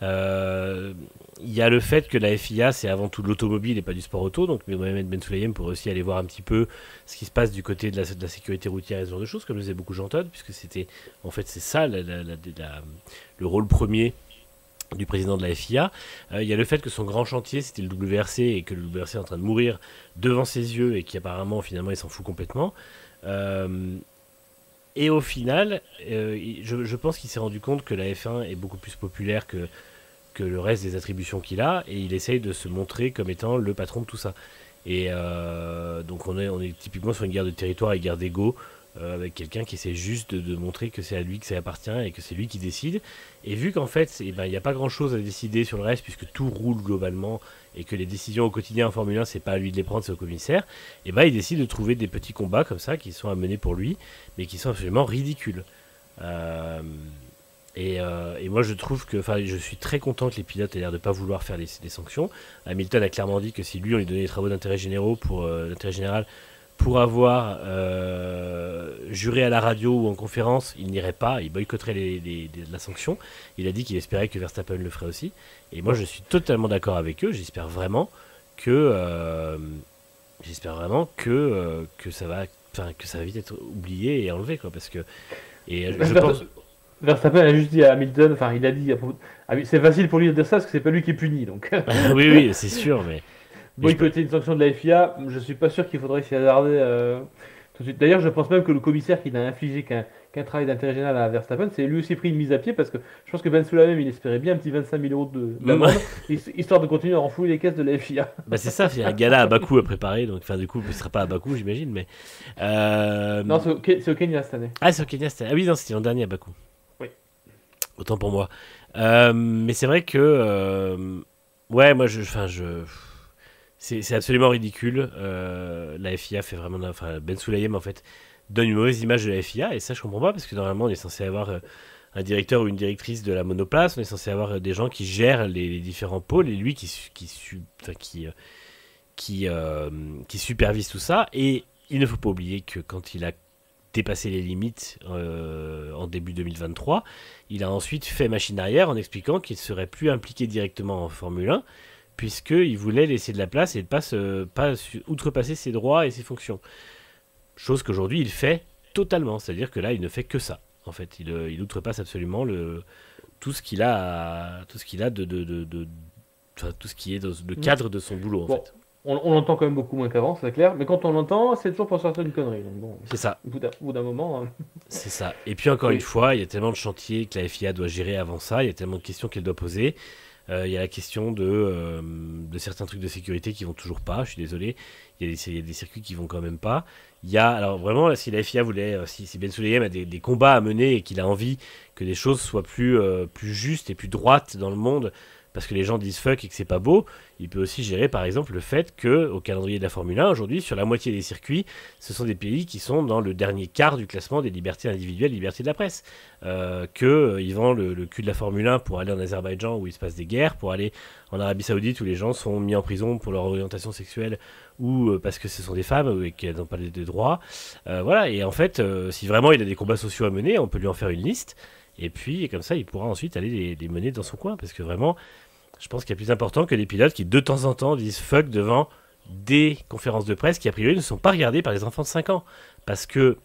Euh, il y a le fait que la FIA, c'est avant tout de l'automobile et pas du sport auto. Donc, Mohamed Ben Sulayem pourrait aussi aller voir un petit peu ce qui se passe du côté de la sécurité routière et ce genre de choses, comme le faisait beaucoup Jean Todt, puisque en fait, c'est ça le rôle premier du président de la FIA. Il y a le fait que son grand chantier, c'était le WRC et que le WRC est en train de mourir devant ses yeux et qu'apparemment, finalement, il s'en fout complètement. Euh, et au final, je pense qu'il s'est rendu compte que la F1 est beaucoup plus populaire que le reste des attributions qu'il a et il essaye de se montrer comme étant le patron de tout ça. Et donc on est typiquement sur une guerre de territoire et guerre d'ego avec quelqu'un qui essaie juste de montrer que c'est à lui que ça appartient et que c'est lui qui décide. Et vu qu'en fait, il n'y a pas grand-chose à décider sur le reste puisque tout roule globalement et que les décisions au quotidien en Formule 1, c'est pas à lui de les prendre, c'est au commissaire, et il décide de trouver des petits combats comme ça qui sont à mener pour lui, mais qui sont absolument ridicules. Euh, et moi, je trouve que, je suis très content que les pilotes aient l'air de pas vouloir faire les sanctions. Hamilton a clairement dit que si lui, on lui donnait les travaux d'intérêt l'intérêt général, pour avoir juré à la radio ou en conférence, il n'irait pas, il boycotterait la sanction. Il a dit qu'il espérait que Verstappen le ferait aussi. Et moi, je suis totalement d'accord avec eux. J'espère vraiment que ça va vite être oublié et enlevé, quoi, parce que je pense. Verstappen a juste dit à Hamilton, enfin il a dit, c'est facile pour lui de dire ça parce que c'est pas lui qui est puni, donc Oui, oui, c'est sûr, mais boycotter une sanction de la FIA, je suis pas sûr qu'il faudrait s'y hasarder tout de suite. D'ailleurs, je pense même que le commissaire qui n'a infligé qu'un travail d'intérêt général à Verstappen, c'est lui aussi pris une mise à pied parce que je pense que Ben Sulayem, il espérait bien un petit 25 000 euros d'amende, histoire de continuer à renflouer les caisses de la FIA. bah c'est ça, il y a un gala à Bakou à préparer, donc du coup, il ne sera pas à Bakou, j'imagine, mais. Non, c'est au Kenya cette année. Ah, c'est au Kenya, ah oui, non, c'était l'an dernier à Bakou. Oui. Autant pour moi. Mais c'est vrai que. Ouais, moi, c'est absolument ridicule. La FIA fait vraiment. Enfin, Ben Sulayem, en fait, donne une mauvaise image de la FIA, et ça, je comprends pas, parce que normalement, on est censé avoir un directeur ou une directrice de la monoplace, on est censé avoir des gens qui gèrent les différents pôles, et lui qui supervise tout ça. Et il ne faut pas oublier que quand il a dépassé les limites en début 2023, il a ensuite fait machine arrière en expliquant qu'il ne serait plus impliqué directement en Formule 1, puisqu'il voulait laisser de la place et ne pas outrepasser ses droits et ses fonctions. Chose qu'aujourd'hui il fait totalement, c'est-à-dire que là il ne fait que ça. En fait, il outrepasse absolument tout ce qu'il a, tout ce qu'il a tout ce qui est dans le cadre de son boulot, en Bon, fait. on l'entend quand même beaucoup moins qu'avant, c'est clair, mais quand on l'entend, c'est toujours pour sortir une connerie. Donc bon, C'est ça. au bout d'un moment. C'est ça. Et puis encore Oui. une fois, il y a tellement de chantiers que la FIA doit gérer avant ça, il y a tellement de questions qu'elle doit poser. Il y a la question de certains trucs de sécurité qui vont toujours pas, je suis désolé. Il y a des circuits qui vont quand même pas. Alors vraiment, si la FIA voulait, si Ben Sulayem a des combats à mener et qu'il a envie que les choses soient plus justes et plus droites dans le monde, parce que les gens disent fuck et que c'est pas beau, il peut aussi gérer par exemple le fait que au calendrier de la Formule 1, aujourd'hui, sur la moitié des circuits, ce sont des pays qui sont dans le dernier quart du classement des libertés individuelles, liberté de la presse. Ils vendent le cul de la Formule 1 pour aller en Azerbaïdjan où il se passe des guerres, pour aller en Arabie Saoudite où les gens sont mis en prison pour leur orientation sexuelle ou parce que ce sont des femmes et qu'elles n'ont pas de droits. Voilà, et en fait, si vraiment il a des combats sociaux à mener, on peut lui en faire une liste. Et puis, comme ça, il pourra ensuite aller les mener dans son coin. Parce que vraiment, je pense qu'il y a plus important que les pilotes qui, de temps en temps, disent fuck devant des conférences de presse qui, a priori, ne sont pas regardées par les enfants de 5 ans. Parce que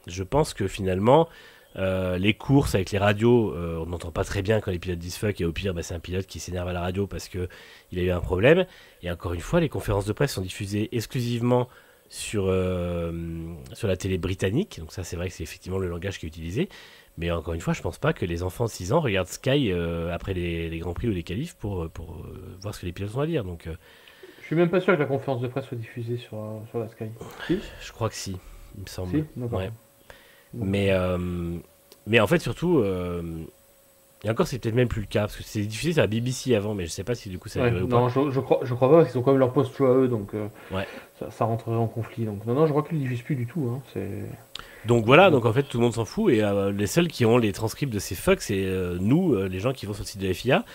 je pense que finalement, les courses avec les radios, on n'entend pas très bien quand les pilotes disent fuck. Et au pire, c'est un pilote qui s'énerve à la radio parce qu'il a eu un problème. Et encore une fois, les conférences de presse sont diffusées exclusivement sur la télé britannique. Donc ça, c'est vrai que c'est effectivement le langage qui est utilisé. Mais encore une fois, je pense pas que les enfants de 6 ans regardent Sky après les Grands Prix ou les qualifs pour voir ce que les pilotes ont à dire. Donc Je suis même pas sûr que la conférence de presse soit diffusée sur la Sky. Si? je crois que si, il me semble. Si? D'accord. Ouais. Bon. Mais, mais en fait, surtout, et encore, c'est peut-être même plus le cas, parce que c'est diffusé sur la BBC avant, mais je sais pas si du coup ça a Ouais, duré ou pas. non, je crois pas, parce qu'ils ont quand même leur post show à eux, donc Ouais. ça rentrerait en conflit. Donc non, non, je crois qu'ils ne diffusent plus du tout. Hein. Donc voilà, Donc, donc en fait tout le monde s'en fout, et les seuls qui ont les transcripts de ces fucks, c'est nous, les gens qui vont sur le site de la FIA,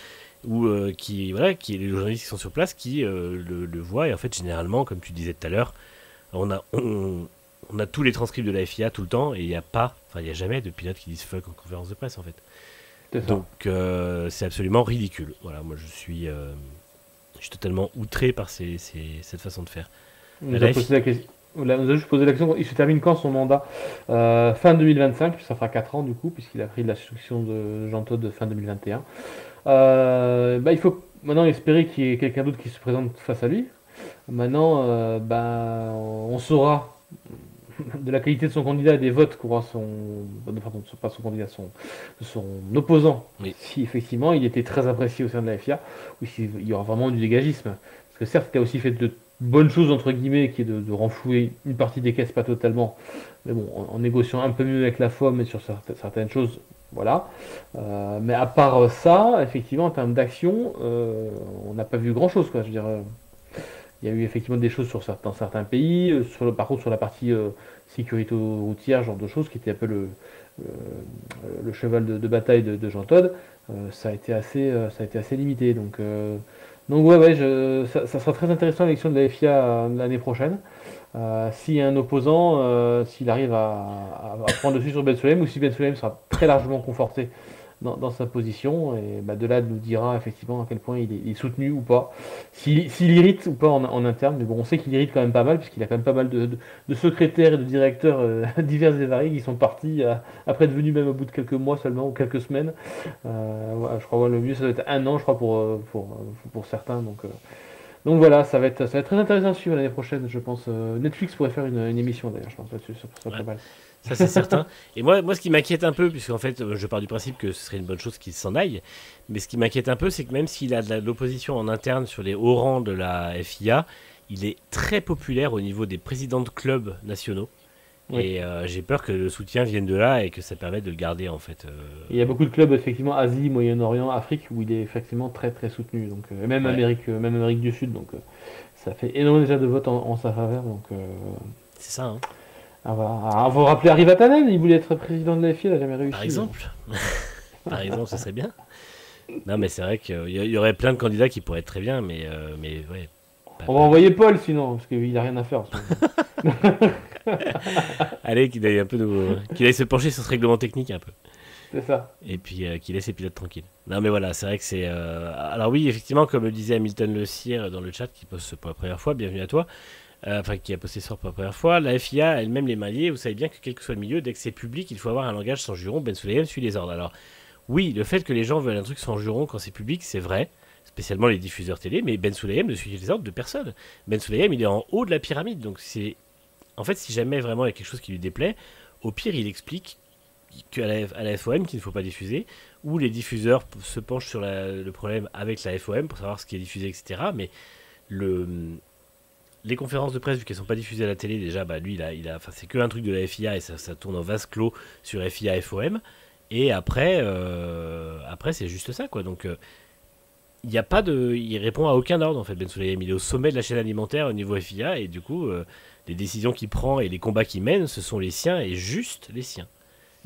ou les journalistes qui sont sur place, qui le voient, et en fait généralement, comme tu disais tout à l'heure, on a tous les transcripts de la FIA tout le temps, et il n'y a pas, enfin il n'y a jamais de pilotes qui disent fuck en conférence de presse en fait. c'est ça. Donc c'est absolument ridicule. Voilà, moi je suis totalement outré par cette façon de faire. On nous a La posé FI la question. On nous a juste posé la question, il se termine quand son mandat? Fin 2025, ça fera 4 ans du coup, puisqu'il a pris la succession de Jean Todt de fin 2021. Il faut maintenant espérer qu'il y ait quelqu'un d'autre qui se présente face à lui. Maintenant, on saura de la qualité de son candidat et des votes qu'aura pardon, pas son candidat, son opposant, Oui. si effectivement il était très apprécié au sein de la FIA, ou s'il y aura vraiment du dégagisme. Parce que certes, il a aussi fait de bonnes choses, entre guillemets, qui est de renflouer une partie des caisses, pas totalement, mais bon, en négociant un peu mieux avec la FOM et sur certaines choses, voilà. Mais à part ça, effectivement, en termes d'action, on n'a pas vu grand-chose, quoi. Je veux dire, il y a eu effectivement des choses dans certains pays, par contre sur la partie sécurité routière, genre de choses, qui était un peu le cheval de bataille de Jean Todt, ça a été assez limité. Donc ouais, ouais, ça sera très intéressant l'élection de la FIA l'année prochaine. S'il y a un opposant, s'il arrive à prendre dessus sur Ben Sulayem, ou si Ben Sulayem sera très largement conforté dans sa position, et de là nous dira effectivement à quel point il est soutenu ou pas, s'il irrite ou pas en interne, mais bon, on sait qu'il irrite quand même pas mal, puisqu'il a quand même pas mal de secrétaires et de directeurs divers et variés qui sont partis, après devenus même au bout de quelques mois seulement, ou quelques semaines. Voilà, je crois le mieux ça doit être 1 an, je crois, pour certains, donc voilà, ça va être très intéressant à suivre l'année prochaine, je pense. Netflix pourrait faire une émission d'ailleurs, je pense là-dessus, ça serait Ouais, pas mal. ça c'est certain. Et moi, ce qui m'inquiète un peu, puisqu'en fait, je pars du principe que ce serait une bonne chose qu'il s'en aille, mais ce qui m'inquiète un peu, c'est que même s'il a de l'opposition en interne sur les hauts rangs de la FIA, il est très populaire au niveau des présidents de clubs nationaux. Oui. Et j'ai peur que le soutien vienne de là et que ça permette de le garder en fait. Il y a beaucoup de clubs, effectivement, Asie, Moyen-Orient, Afrique, où il est effectivement très très soutenu. Donc, et Ouais, Même Amérique du Sud. Donc, ça fait énormément déjà de votes en sa faveur. Donc, c'est ça, hein. on va rappeler Harry Vatanen, il voulait être président de la FIA, il n'a jamais Par réussi. exemple. Par exemple, ça serait bien. Non, mais c'est vrai qu'il y aurait plein de candidats qui pourraient être très bien, mais ouais. On va envoyer Paul sinon, parce qu'il n'a rien à faire en ce moment. Allez, qu'il aille se pencher sur ce règlement technique un peu. C'est ça. Et puis qu'il laisse les pilotes tranquilles. Non, mais voilà, c'est vrai que c'est. Alors, oui, effectivement, comme le disait Hamilton Le Cire dans le chat, qui poste pour la première fois, bienvenue à toi. Enfin, qui a posté ça pour la première fois. La FIA elle-même les maillets, vous savez bien que quel que soit le milieu, dès que c'est public, il faut avoir un langage sans juron. Ben Sulayem suit les ordres. Alors, oui, le fait que les gens veulent un truc sans juron quand c'est public, c'est vrai. Spécialement les diffuseurs télé, mais Ben Sulayem ne suit les ordres de personne. Ben Sulayem, il est en haut de la pyramide. Donc, c'est. En fait, si jamais vraiment il y a quelque chose qui lui déplaît, au pire, il explique à la FOM qu'il ne faut pas diffuser, ou les diffuseurs se penchent sur le problème avec la FOM pour savoir ce qui est diffusé, etc. Mais le, les conférences de presse, vu qu'elles ne sont pas diffusées à la télé, déjà, lui, enfin, c'est que un truc de la FIA et ça tourne en vase clos sur FIA, FOM. Et après c'est juste ça, quoi. Donc, il n'y a pas de. Il répond à aucun ordre, en fait, Ben Sulayem. Il est au sommet de la chaîne alimentaire au niveau FIA, et du coup, les décisions qu'il prend et les combats qu'il mène, ce sont les siens et juste les siens.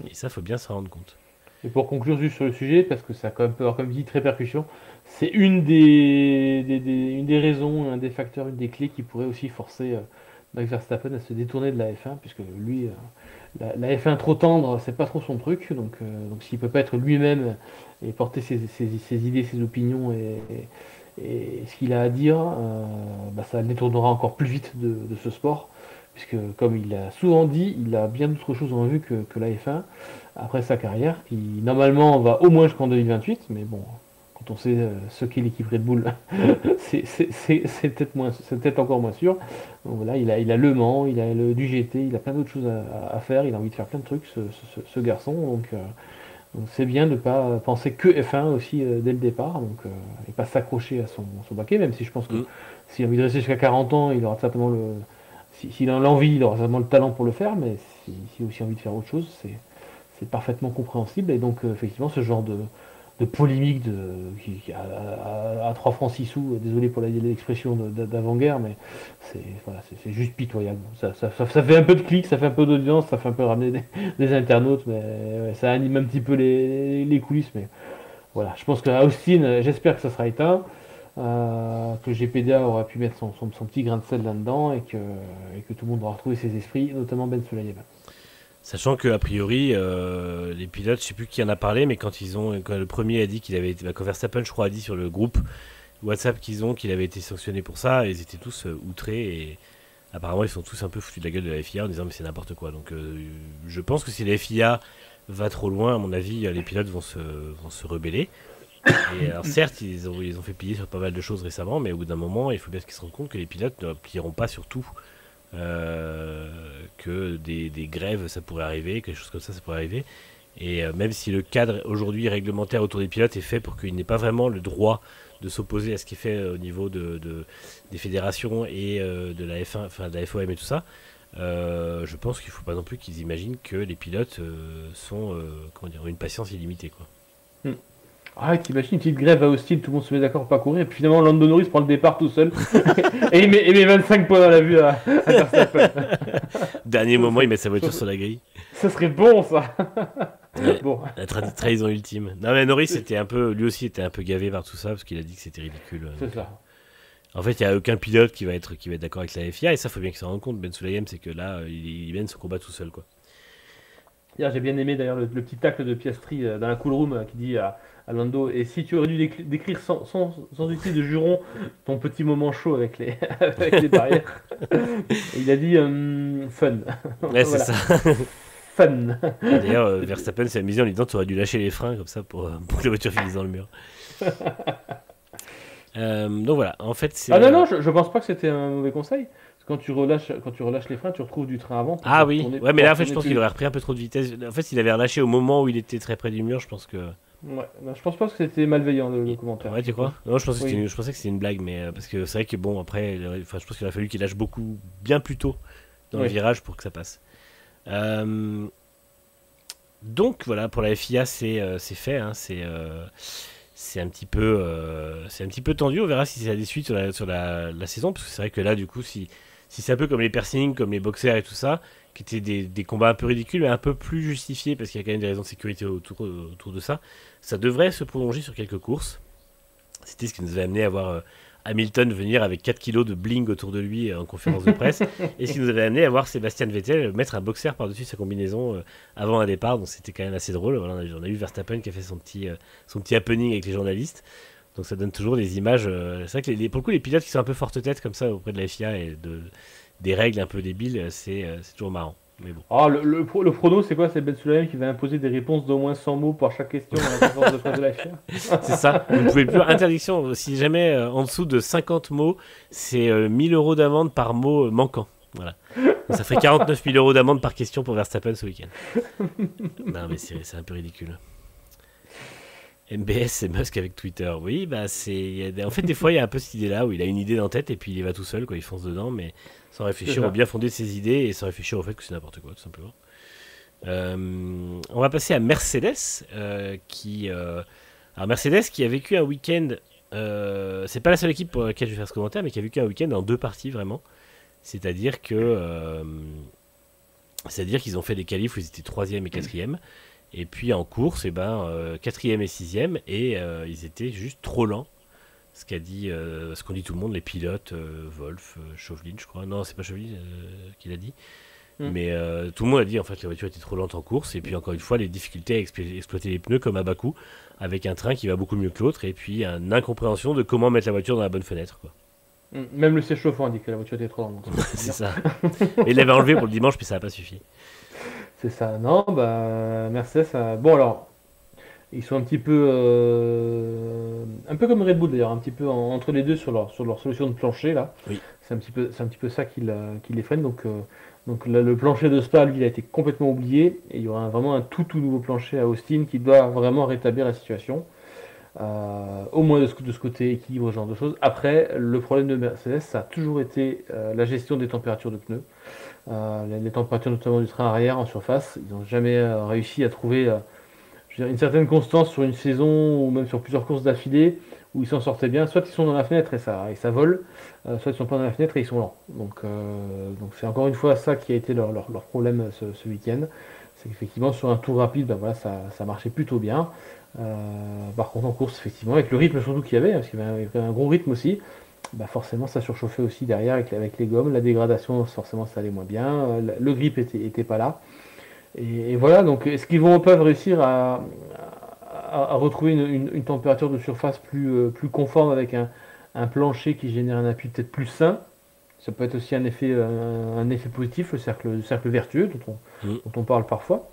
Et ça, faut bien s'en rendre compte. Et pour conclure juste sur le sujet, parce que ça a quand même peut avoir, comme dit, très répercussion, c'est une des raisons, un des facteurs, une des clés qui pourrait aussi forcer Max Verstappen à se détourner de la F1, puisque lui, la F1 trop tendre, c'est pas trop son truc, donc s'il peut pas être lui-même et porter ses idées, ses opinions et ce qu'il a à dire, ça le détournera encore plus vite de ce sport, puisque comme il a souvent dit, il a bien d'autres choses en vue que la F1 après sa carrière, qui normalement va au moins jusqu'en 2028, mais bon, quand quand on sait ce qu'est l'équipe Red Bull, c'est peut-être encore moins sûr. Donc voilà, il a Le Mans, il a du GT, il a plein d'autres choses à faire, il a envie de faire plein de trucs, ce garçon. Donc c'est bien de ne pas penser que F1 aussi dès le départ, et pas s'accrocher à son baquet, même si je pense que Mm. s'il a envie de rester jusqu'à 40 ans, il aura certainement s'il a l'envie, il aura certainement le talent pour le faire, mais s'il a aussi envie de faire autre chose, c'est parfaitement compréhensible. Et donc, effectivement, ce genre de polémique à 3 francs 6 sous, désolé pour l'expression d'avant-guerre, mais voilà, c'est juste pitoyable. Ça fait un peu de clics, ça fait un peu d'audience, ça fait un peu ramener des internautes, mais ouais, ça anime un petit peu les coulisses. Mais voilà, je pense qu'à Austin, j'espère que ça sera éteint. Que GPDA aura pu mettre son petit grain de sel là-dedans et que tout le monde aura retrouvé ses esprits, notamment Ben Sulayem. Sachant que a priori, les pilotes, je sais plus qui en a parlé, mais quand le premier a dit qu'il avait été, quand Verstappen, je crois, a dit sur le groupe WhatsApp qu'il avait été sanctionné pour ça, ils étaient tous outrés et apparemment ils sont tous un peu foutus de la gueule de la FIA en disant mais c'est n'importe quoi. Donc je pense que si la FIA va trop loin, à mon avis, les pilotes vont se rebeller. Et alors certes, ils ont fait plier sur pas mal de choses récemment, mais au bout d'un moment, il faut bien qu'ils se rendent compte que les pilotes ne plieront pas sur tout. Que des grèves ça pourrait arriver, quelque chose comme ça pourrait arriver. Et même si le cadre aujourd'hui réglementaire autour des pilotes est fait pour qu'il n'ait pas vraiment le droit de s'opposer à ce qui est fait au niveau des fédérations et de la F1, enfin de la FOM et tout ça, je pense qu'il ne faut pas non plus qu'ils imaginent que les pilotes ont une patience illimitée, quoi. Ah, t'imagines une petite grève à Austin, tout le monde se met d'accord pour pas courir, et puis finalement Lando Norris prend le départ tout seul, et il met 25 points dans la vue à Verstappen. Dernier moment, il met sa voiture sur la grille. Ça serait bon, ça. Ouais, Bon. la trahison ultime. Non mais Norris lui aussi était un peu gavé par tout ça parce qu'il a dit que c'était ridicule. C'est ça. En fait, il n'y a aucun pilote qui va être d'accord avec la FIA et ça faut bien qu'il s'en rende compte. Ben Sulayem, c'est que là, il mène son combat tout seul, quoi. Hier, j'ai bien aimé d'ailleurs le petit tacle de Piastri dans la cool room qui dit à Lando, et si tu aurais dû décrire sans utiliser de juron ton petit moment chaud avec les, avec les barrières. Et il a dit fun. Ouais, c'est Voilà. ça. Fun. D'ailleurs, Verstappen s'est amusé en lui disant tu aurais dû lâcher les freins comme ça pour que la voiture finisse dans le mur. Donc voilà, en fait, c'est. Ah non, je pense pas que c'était un mauvais conseil. Parce que quand tu relâches les freins, tu retrouves du train avant. Pour Ah pouvoir oui, tourner- ouais, mais là, en fait, je tourner pense plus qu'il vite. aurait repris un peu trop de vitesse. En fait, s'il avait relâché au moment où il était très près du mur, je pense que. Ouais, non, je pense pas que c'était malveillant le commentaire. Ouais, tu crois? Non, je pensais Oui. je pensais que c'était une blague, mais parce que c'est vrai que bon, après, enfin, je pense qu'il aurait fallu qu'il lâche bien plus tôt dans le Oui. virage pour que ça passe. Donc voilà, pour la FIA, c'est fait, hein, c'est un petit peu tendu. On verra si ça a des suites sur la saison, parce que c'est vrai que là, du coup, si c'est un peu comme les piercings, comme les boxers et tout ça, qui étaient des combats un peu ridicules, mais un peu plus justifiés, parce qu'il y a quand même des raisons de sécurité autour de ça, ça devrait se prolonger sur quelques courses. C'était ce qui nous avait amené à voir Hamilton venir avec 4 kilos de bling autour de lui en conférence de presse, et ce qui nous avait amené à voir Sébastien Vettel mettre un boxer par-dessus sa combinaison avant un départ, donc c'était quand même assez drôle. Voilà, on a eu Verstappen qui a fait son petit happening avec les journalistes, donc ça donne toujours des images. C'est vrai que pour le coup, les pilotes qui sont un peu forte-tête comme ça auprès de la FIA et des règles un peu débiles, c'est toujours marrant. Mais bon. Ah, le prono, c'est quoi? C'est Ben Sulayem qui va imposer des réponses d'au moins 100 mots pour chaque question dans la conférence de presse de la FIA. C'est ça, vous ne pouvez plus. Interdiction, si jamais en dessous de 50 mots, c'est 1000 euros d'amende par mot manquant. Voilà. Donc ça ferait 49 000 euros d'amende par question pour Verstappen ce week-end. Non, mais c'est un peu ridicule. MBS, c'est Musk avec Twitter. Oui, bah en fait, des fois, il y a un peu cette idée-là où il a une idée dans la tête et puis il y va tout seul, quoi. Il fonce dedans, mais sans réfléchir au bien fondé de ses idées et sans réfléchir au fait que c'est n'importe quoi, tout simplement. On va passer à Mercedes, alors Mercedes qui a vécu un week-end. C'est pas la seule équipe pour laquelle je vais faire ce commentaire, mais qui a vécu un week-end en deux parties vraiment. C'est-à-dire qu'ils ont fait des qualifs où ils étaient 3e et 4e. Et puis en course, 4e et 6e, et ils étaient juste trop lents. Ce qu'ont dit tout le monde, les pilotes, Wolf, Chauvelin, je crois. Non, c'est pas Chauvelin qui l'a dit. Mais tout le monde a dit en fait que la voiture était trop lente en course. Et puis encore une fois, les difficultés à exploiter les pneus comme à Bakou, avec un train qui va beaucoup mieux que l'autre, et puis une incompréhension de comment mettre la voiture dans la bonne fenêtre, quoi. Même le siège chauffant a dit que la voiture était trop lente. C'est ça. Et il l'avait enlevé pour le dimanche, puis ça n'a pas suffi. C'est ça. Non, bah, Mercedes. Bon, alors, Ils sont un peu comme Red Bull d'ailleurs, un petit peu entre les deux sur leur solution de plancher là. Oui. C'est un petit peu ça qui les freine. Donc le plancher de Spa, lui, il a été complètement oublié. Et il y aura vraiment un tout nouveau plancher à Austin qui doit vraiment rétablir la situation. Au moins de ce côté équilibre, ce genre de choses. Après, le problème de Mercedes, ça a toujours été la gestion des températures de pneus. Les températures notamment du train arrière en surface. Ils n'ont jamais réussi à trouver je veux dire, une certaine constance sur une saison ou même sur plusieurs courses d'affilée où ils s'en sortaient bien. Soit ils sont dans la fenêtre et ça vole, soit ils sont pas dans la fenêtre et ils sont lents. Donc c'est encore une fois ça qui a été leur problème ce week-end. C'est qu'effectivement sur un tour rapide, ben voilà, ça marchait plutôt bien. Par contre en course, effectivement, avec le rythme surtout qu'il y avait, parce qu'il y avait un gros rythme aussi, bah forcément ça surchauffait aussi derrière avec les gommes. La dégradation, forcément ça allait moins bien. Le grip était pas là. Et voilà, donc est-ce qu'ils peuvent réussir à retrouver une température de surface plus conforme avec un plancher qui génère un appui peut-être plus sain? Ça peut être aussi un effet positif, le cercle vertueux Mm. dont on parle parfois.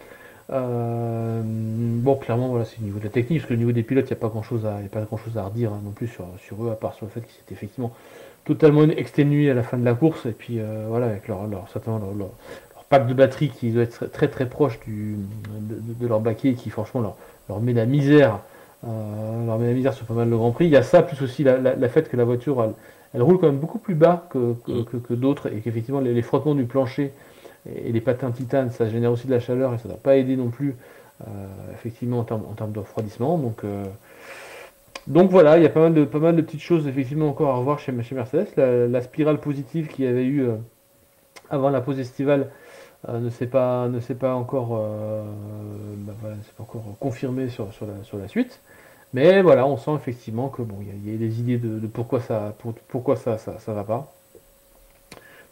Bon, clairement, voilà, c'est au niveau de la technique, parce que au niveau des pilotes, il n'y a pas grand-chose à redire non plus sur eux, à part sur le fait qu'ils étaient effectivement totalement exténués à la fin de la course, et puis voilà, avec certainement leur pack de batterie qui doit être très très proche de leur baquet, et qui franchement leur met la misère, leur met la misère sur pas mal de Grand Prix. Il y a ça, plus aussi la fait que la voiture, elle roule quand même beaucoup plus bas Mm. que d'autres, et qu'effectivement les frottements du plancher et les patins titane, ça génère aussi de la chaleur et ça ne va pas aider non plus, effectivement, en termes de refroidissement. Donc voilà, il y a pas mal de petites choses effectivement encore à revoir chez Mercedes. La spirale positive qu'il y avait eu avant la pause estivale ne s'est pas encore, voilà, ne s'est pas encore confirmé sur la suite. Mais voilà, on sent effectivement que bon, il y a des idées de pourquoi ça va pas.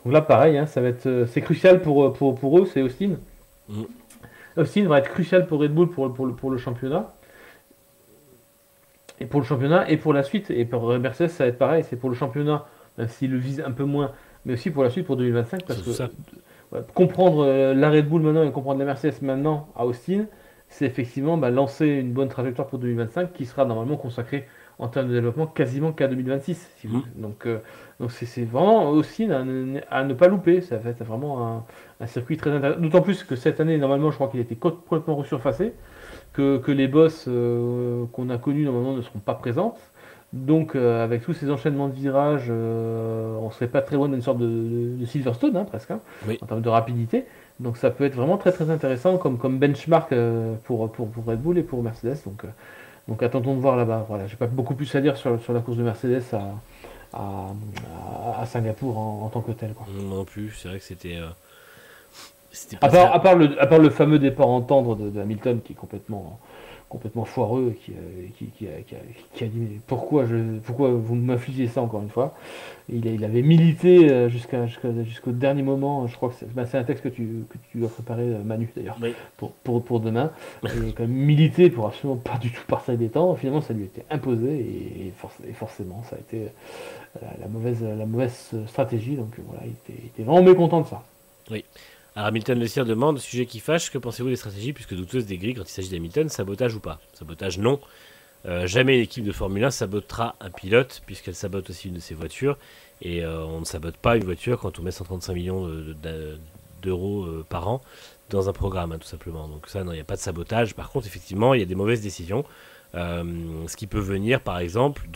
Donc là, pareil, hein, ça va être, c'est crucial pour eux, c'est Austin. Mm. Austin va être crucial pour Red Bull pour le championnat. Et pour le championnat et pour la suite. Et pour Mercedes, ça va être pareil, c'est pour le championnat, même s'ils le visent un peu moins, mais aussi pour la suite, pour 2025, parce C'est tout que ça. voilà, comprendre la Red Bull maintenant et comprendre la Mercedes maintenant à Austin, c'est effectivement lancer une bonne trajectoire pour 2025 qui sera normalement consacrée en termes de développement quasiment qu'à 2026. Si vous Mm. voulez. Donc c'est vraiment Austin à ne pas louper. Ça va être vraiment un circuit très intéressant. D'autant plus que cette année, normalement, je crois qu'il était complètement resurfacé, que les boss qu'on a connus normalement ne seront pas présentes. Donc avec tous ces enchaînements de virages, on serait pas très loin d'une sorte de Silverstone, hein, presque, hein, Oui. en termes de rapidité. Donc ça peut être vraiment très très intéressant comme benchmark pour Red Bull et pour Mercedes. Donc attendons de voir là-bas. Voilà, j'ai pas beaucoup plus à dire sur la course de Mercedes à Singapour en tant que tel, quoi. Moi non plus, c'est vrai que c'était pas très. À part le fameux départ en tendre de Hamilton qui est complètement foireux, qui a dit mais pourquoi vous m'infligez ça encore une fois. Il avait milité jusqu'au dernier moment. Je crois que c'est un texte que tu dois préparer, Manu d'ailleurs, Oui. pour demain. Il a quand même milité pour absolument pas du tout partir des temps. Finalement, ça lui a été imposé et forcément, ça a été la mauvaise stratégie. Donc voilà, il était vraiment mécontent de ça. Oui. Alors Hamilton Le Cire demande, sujet qui fâche, que pensez-vous des stratégies puisque douteuses des grilles quand il s'agit d'Hamilton, sabotage ou pas? Sabotage non. Jamais une équipe de Formule 1 sabotera un pilote puisqu'elle sabote aussi une de ses voitures et on ne sabote pas une voiture quand on met 135 millions d'euros par an dans un programme, hein, tout simplement. Donc ça, non, il n'y a pas de sabotage. Par contre, effectivement, il y a des mauvaises décisions. Ce qui peut venir, par exemple,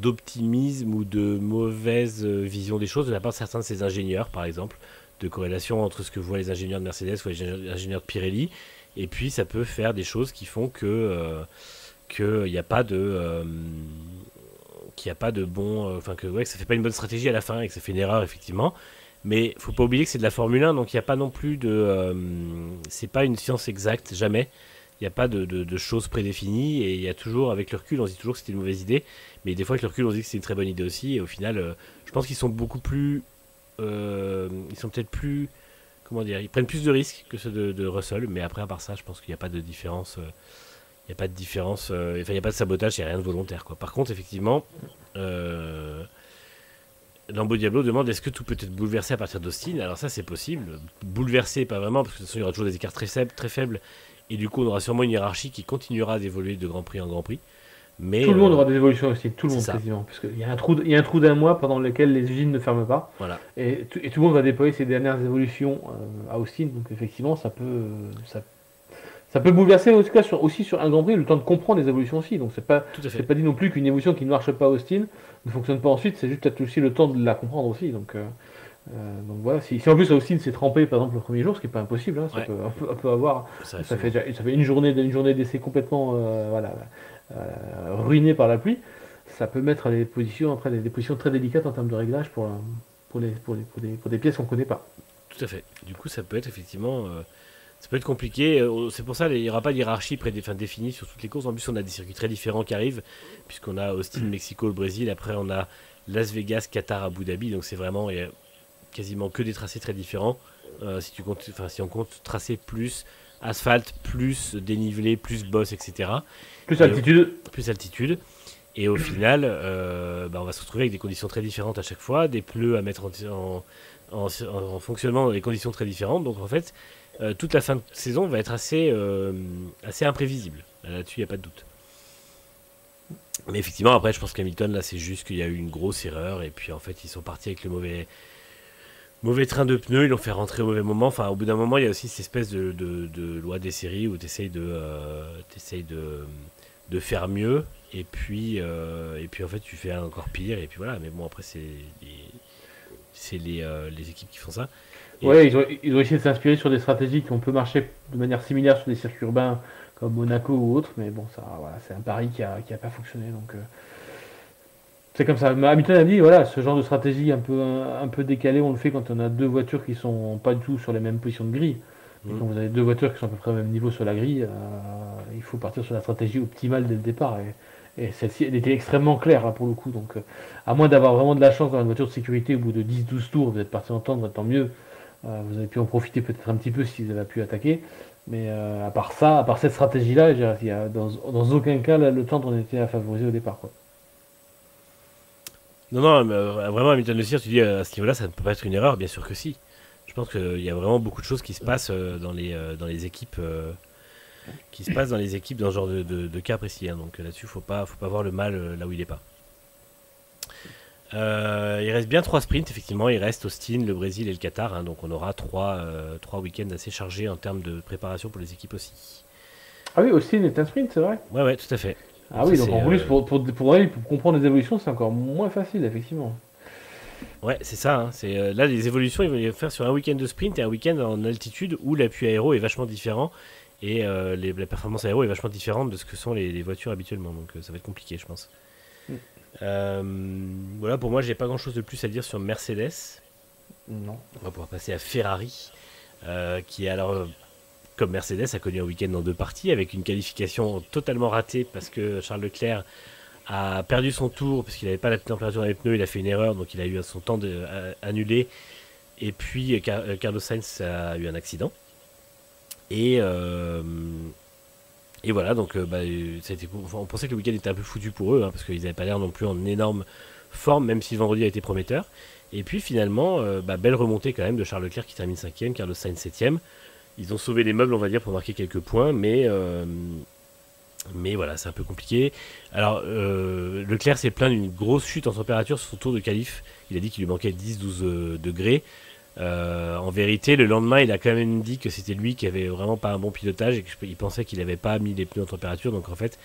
d'optimisme ou de mauvaise vision des choses de la part de certains de ces ingénieurs, par exemple, de corrélation entre ce que voient les ingénieurs de Mercedes ou les ingénieurs de Pirelli, et puis ça peut faire des choses qui font qu'il n'y a pas de bon, enfin que ça fait pas une bonne stratégie à la fin et que ça fait une erreur effectivement. Mais faut pas oublier que c'est de la Formule 1, donc il n'y a pas non plus c'est pas une science exacte, jamais. Il n'y a pas de choses prédéfinies et il y a toujours, avec le recul, on se dit toujours que c'était une mauvaise idée, mais des fois avec le recul, on se dit que c'est une très bonne idée aussi. Et au final, je pense qu'ils sont beaucoup plus, ils sont peut-être plus, comment dire, ils prennent plus de risques que ceux de Russell. Mais après, à part ça, je pense qu'il n'y a pas de différence. Il n'y a pas de différence. Enfin, il n'y a pas de sabotage, il n'y a rien de volontaire, quoi. Par contre, effectivement, Lambeau Diablo demande est-ce que tout peut être bouleversé à partir d'Austin. Alors ça, c'est possible. Bouleversé, pas vraiment, parce que de toute façon, il y aura toujours des écarts très faibles Et du coup, on aura sûrement une hiérarchie qui continuera d'évoluer de Grand Prix en Grand Prix. Mais Tout le monde aura des évolutions aussi, tout le c'est monde ça. quasiment. Parce qu'il y a il y a un trou d'un mois pendant lequel les usines ne ferment pas. Voilà. Et tout le monde va déployer ses dernières évolutions à Austin. Donc effectivement, ça peut bouleverser en tout cas aussi sur un Grand Prix, le temps de comprendre les évolutions aussi. Donc Tout à c'est fait. pas dit non plus qu'une évolution qui ne marche pas à Austin ne fonctionne pas ensuite, c'est juste peut-être aussi le temps de la comprendre aussi. Donc voilà, si en plus Austin s'est trempé par exemple le premier jour, ce qui n'est pas impossible, hein, Ouais, on peut avoir, ça arrive souvent. ça fait une journée d'essai complètement voilà, ruinée par la pluie, ça peut mettre les positions, après, des positions très délicates en termes de réglage pour des pièces qu'on ne connaît pas. Tout à fait. Du coup, ça peut être effectivement. Ça peut être compliqué. C'est pour ça qu'il n'y aura pas de hiérarchie définie sur toutes les courses. En plus, on a des circuits très différents qui arrivent, puisqu'on a Austin, Mexico, le Brésil. Après, on a Las Vegas, Qatar, Abu Dhabi. Donc, c'est vraiment il y a quasiment que des tracés très différents. Si on compte tracé plus asphalte, plus dénivelé, plus boss, etc. Plus Et altitude, plus altitude. Et au final, on va se retrouver avec des conditions très différentes à chaque fois, des pneus à mettre en fonctionnement dans des conditions très différentes. Donc en fait, toute la fin de saison va être assez imprévisible. Là-dessus, il n'y a pas de doute. Mais effectivement, après, je pense qu'Hamilton, là, c'est juste qu'il y a eu une grosse erreur. Et puis en fait, ils sont partis avec le mauvais train de pneus. Ils l'ont fait rentrer au mauvais moment. Enfin, au bout d'un moment, il y a aussi cette espèce de loi des séries où tu essayes de faire mieux. Et puis en fait, tu fais encore pire. Et puis voilà. Mais bon, après, c'est les équipes qui font ça. Et ouais, ils ont essayé de s'inspirer sur des stratégies qui ont peut marcher de manière similaire sur des circuits urbains comme Monaco ou autres, mais bon, ça, voilà, c'est un pari qui a pas fonctionné. C'est comme ça. Mais Hamilton a dit, voilà, ce genre de stratégie un peu décalée, on le fait quand on a deux voitures qui sont pas du tout sur les mêmes positions de grille. Et mm, quand vous avez deux voitures qui sont à peu près au même niveau sur la grille, il faut partir sur la stratégie optimale dès le départ. Et celle-ci, elle était extrêmement claire là, pour le coup. À moins d'avoir vraiment de la chance dans une voiture de sécurité, au bout de 10-12 tours, vous êtes parti entendre, tant mieux. Vous avez pu en profiter peut-être un petit peu si vous avez pu attaquer. Mais à part ça, à part cette stratégie-là, dans aucun cas, là, le tendre n'était à favoriser au départ, quoi. non, non, mais, vraiment, Hamilton Le Cire, tu dis à ce niveau-là, ça ne peut pas être une erreur. Bien sûr que si. Je pense qu'il y a vraiment beaucoup de choses qui se passent dans les équipes. Qui se passent dans les équipes dans ce genre de cas précis. Hein. Donc là-dessus, faut pas voir le mal là où il est pas. Il reste bien 3 sprints, effectivement. Il reste Austin, le Brésil et le Qatar. Hein. Donc on aura trois week-ends assez chargés en termes de préparation pour les équipes aussi. Ah oui, Austin est un sprint, c'est vrai. Ouais, ouais, tout à fait. Ah Donc ça oui, donc c'est en plus, pour comprendre les évolutions, c'est encore moins facile, effectivement. ouais, c'est ça. Hein. Là les évolutions, ils vont les faire sur un week-end de sprint et un week-end en altitude où l'appui aéro est vachement différent et la performance aéro est vachement différente de ce que sont les voitures habituellement. Donc ça va être compliqué, je pense. Mm. Euh, voilà, pour moi, j'ai pas grand-chose de plus à dire sur Mercedes. Non. On va pouvoir passer à Ferrari, qui alors, comme Mercedes, a connu un week-end en 2 parties avec une qualification totalement ratée parce que Charles Leclerc a perdu son tour parce qu'il n'avait pas la température dans les pneus, il a fait une erreur, donc il a eu son temps annulé. Et puis Carlos Sainz a eu un accident. Et, euh, et voilà, donc on pensait que le week-end était un peu foutu pour eux, hein, parce qu'ils n'avaient pas l'air non plus en énorme forme, même si le vendredi a été prometteur. Et puis finalement, belle remontée quand même de Charles Leclerc qui termine 5ème, Carlos Sainz 7ème. Ils ont sauvé les meubles, on va dire, pour marquer quelques points, mais voilà, c'est un peu compliqué. Alors, Leclerc s'est plaint d'une grosse chute en température sur son tour de qualif. Il a dit qu'il lui manquait 10-12 degrés. En vérité, le lendemain, il a quand même dit que c'était lui qui avait vraiment pas un bon pilotage et qu'il pensait qu'il n'avait pas mis les pneus en température. Donc en fait,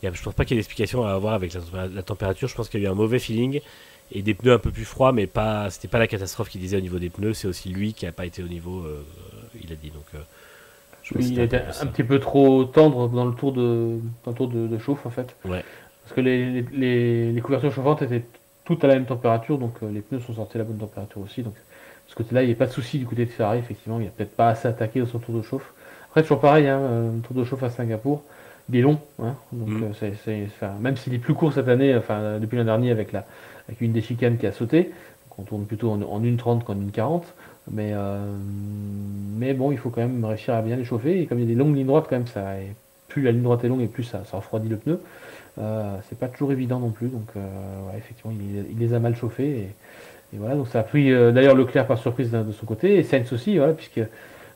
je pense pas qu'il y ait d'explication à avoir avec la température. Je pense qu'il y a eu un mauvais feeling et des pneus un peu plus froids, mais c'était pas la catastrophe qu'il disait au niveau des pneus. C'est aussi lui qui a pas été au niveau. Il a dit donc. Je pense Oui, que il c'était a un été peu plus un ça. petit peu trop tendre dans le tour de chauffe, en fait. Ouais, Parce que les couvertures chauffantes étaient toutes à la même température, donc les pneus sont sortis à la bonne température aussi. Donc, de ce côté-là, il n'y a pas de souci du côté de Ferrari, effectivement. Il n'y a peut-être pas assez attaqué dans son tour de chauffe. Après, toujours pareil, hein, le tour de chauffe à Singapour, il est long. Hein, mm, enfin, même s'il est plus court cette année, enfin, depuis l'an dernier, avec une des chicanes qui a sauté, donc on tourne plutôt en 1,30 qu'en 1,40. Mais bon, il faut quand même réussir à bien les chauffer. Et comme il y a des longues lignes droites, quand même, et plus la ligne droite est longue et plus ça refroidit le pneu. C'est pas toujours évident non plus. Ouais, effectivement, il les a mal chauffés. Et voilà, donc ça a pris d'ailleurs Leclerc par surprise de son côté. Et Sainz aussi, voilà, puisque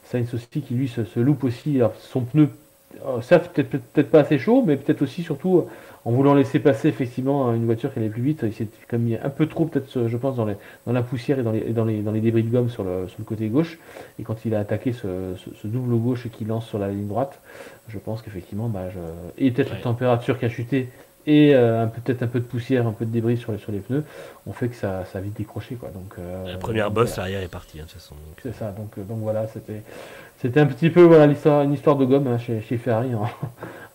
Sainz aussi qui lui se loupe aussi. Alors, son pneu certes peut-être pas assez chaud, mais peut-être aussi surtout en voulant laisser passer effectivement une voiture qui allait plus vite, il s'est quand même mis un peu trop peut-être je pense dans la poussière et dans les débris de gomme sur le côté gauche. Et quand il a attaqué ce double gauche qui lance sur la ligne droite, je pense qu'effectivement et peut-être la Ouais. température qui a chuté et peut-être un peu de poussière, un peu de débris sur les pneus, ont fait que ça a vite décroché quoi. La première Donc bosse, voilà, l'arrière est parti, hein, de toute façon. Donc, c'est ça. Donc voilà, c'était un petit peu voilà une histoire de gomme hein, chez Ferrari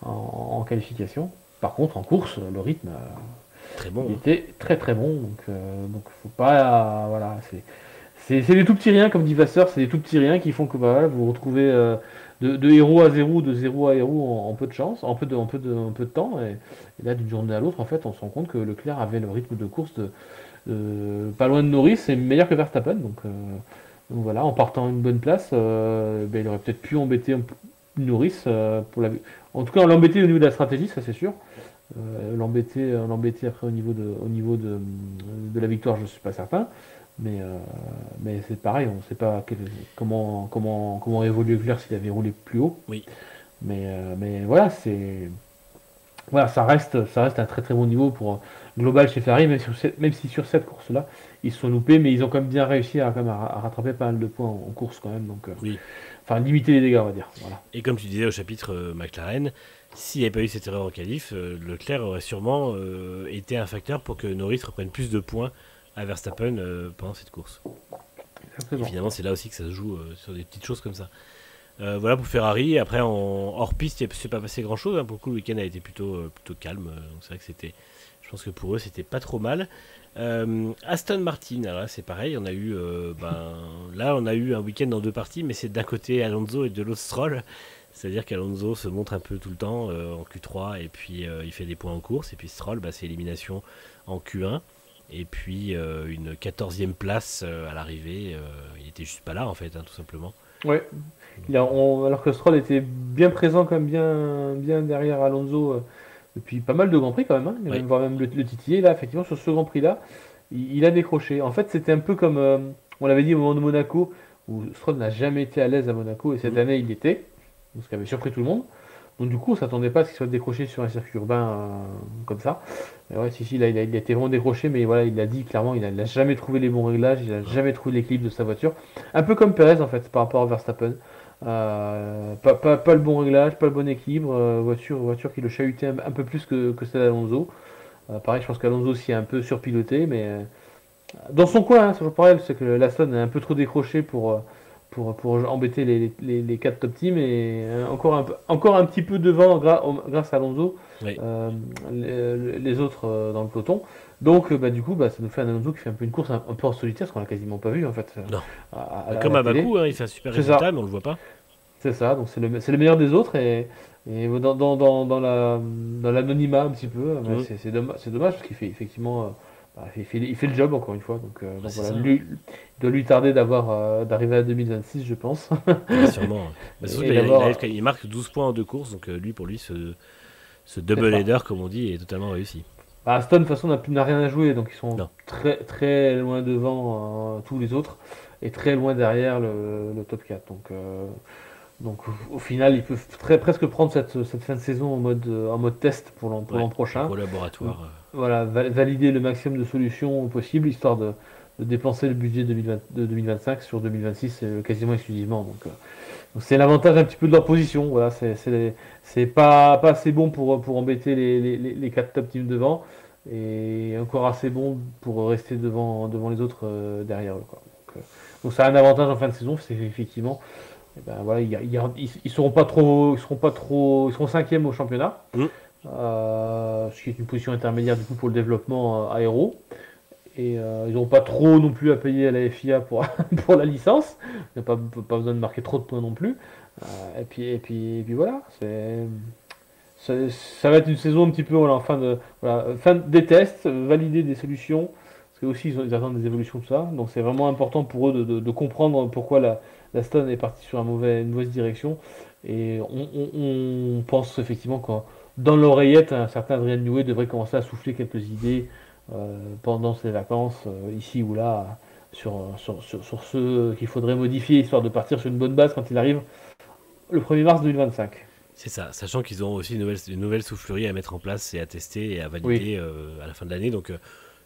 en qualification. Par contre, en course, le rythme, très il bon. Hein. était très très bon. Donc faut pas, voilà, c'est des tout petits riens, comme dit Vasseur, c'est des tout petits riens qui font que bah, voilà, vous vous retrouvez de héros à zéro, de zéro à héros en peu de chance, en peu de temps. Et là, d'une journée à l'autre, en fait, on se rend compte que Leclerc avait le rythme de course pas loin de Norris et meilleur que Verstappen. Donc voilà, en partant à une bonne place, ben, il aurait peut-être pu embêter Norris en tout cas l'embêter au niveau de la stratégie, ça c'est sûr. L'embêter après au niveau de la victoire, je suis pas certain. Mais c'est pareil, on ne sait pas comment évolue Leclerc s'il avait roulé plus haut. Oui. Mais voilà, ça reste un très très bon niveau pour global chez Ferrari, même si sur cette course-là, ils se sont loupés, mais ils ont quand même bien réussi à rattraper pas mal de points en course quand même. Oui. Enfin, limiter les dégâts, on va dire. Voilà. Et comme tu disais au chapitre McLaren, s'il n'y avait pas eu cette erreur en qualif, Leclerc aurait sûrement été un facteur pour que Norris reprenne plus de points à Verstappen pendant cette course. Et Exactement. finalement, c'est là aussi que ça se joue sur des petites choses comme ça. Voilà pour Ferrari. Après, hors piste, il ne s'est pas passé grand chose. Hein. Pour le coup, le week-end a été plutôt calme. Donc c'est vrai que je pense que pour eux, c'était pas trop mal. Aston Martin, alors là, c'est pareil. Là, on a eu un week-end en deux parties, mais c'est d'un côté Alonso et de l'autre Stroll. C'est-à-dire qu'Alonso se montre un peu tout le temps en Q3 et puis il fait des points en course. Et puis Stroll, c'est élimination en Q1. Et puis une 14e place à l'arrivée. Il était juste pas là en fait, hein, tout simplement. Ouais. Alors que Stroll était bien présent, quand même bien derrière Alonso depuis pas mal de Grands Prix quand même, hein. Il va Oui, même voir même le titiller là, effectivement, sur ce Grand Prix-là, il a décroché. En fait, c'était un peu comme on l'avait dit au moment de Monaco, où Stroll n'a jamais été à l'aise à Monaco, et cette Mhm. année il l'était, ce qui avait surpris tout le monde. Donc du coup, on s'attendait pas à ce qu'il soit décroché sur un circuit urbain comme ça. Mais ouais, si, là, il a été vraiment décroché, mais voilà, il a dit clairement, il n'a jamais trouvé les bons réglages, il n'a Non. jamais trouvé l'équilibre de sa voiture. Un peu comme Perez en fait, par rapport à Verstappen. Pas le bon réglage, pas le bon équilibre, voiture qui le chahutait un peu plus que celle d'Alonso. Pareil, je pense qu'Alonso s'y est un peu surpiloté, mais dans son coin, hein, c'est toujours pareil, c'est que l'Aston a un peu trop décroché pour embêter les quatre top teams et encore un petit peu devant grâce à Alonso, Oui. euh, les autres dans le peloton. Donc du coup, ça nous fait un Alonso qui fait un peu une course un peu en solitaire, ce qu'on a quasiment pas vu en fait Non. à Comme la à télé. Bakou, hein, il fait un super C'est résultat, ça, mais on le voit pas. c'est ça. Donc c'est le meilleur des autres et dans l'anonymat un petit peu. Mhm. C'est dommage parce qu'il fait effectivement il fait le job encore une fois. Bah, Donc c'est voilà, ça. il doit lui tarder d'arriver à 2026, je pense, Ouais, sûrement. Ouais. Bah, surtout et qu'il d'avoir il marque 12 points en deux courses, donc pour lui, ce c'est double ça. header, comme on dit, est totalement réussi. Aston de toute façon n'a rien à jouer, donc ils sont Non. très très loin devant tous les autres et très loin derrière le top 4. Donc au final, ils peuvent presque prendre cette fin de saison en mode test pour l'an Ouais, un prochain. gros laboratoire. Voilà, valider le maximum de solutions possibles, histoire de dépenser le budget 2020 de 2025 sur 2026 quasiment exclusivement. Donc c'est l'avantage un petit peu de leur position. Voilà, c'est pas assez bon pour embêter les quatre top teams devant, et encore assez bon pour rester devant les autres derrière eux, quoi. Donc ça a un avantage en fin de saison, c'est effectivement eh ben, voilà, ils seront pas trop, ils seront cinquième au championnat, Mhm. ce qui est une position intermédiaire du coup pour le développement aéro. Et ils n'ont pas trop non plus à payer à la FIA pour la licence. Il n'y a pas besoin de marquer trop de points non plus. Et puis voilà, ça va être une saison un petit peu voilà, fin des tests, valider des solutions. Parce que aussi ils attendent des évolutions de ça. Donc c'est vraiment important pour eux de comprendre pourquoi la Stone est partie sur une mauvaise direction. Et on pense effectivement que dans l'oreillette, un certain Adrien Newey devrait commencer à souffler quelques idées pendant ses vacances, ici ou là, sur ce qu'il faudrait modifier, histoire de partir sur une bonne base quand il arrive le 1er mars 2025. C'est ça, sachant qu'ils ont aussi une nouvelle soufflerie à mettre en place et à tester et à Oui. valider à la fin de l'année. Donc,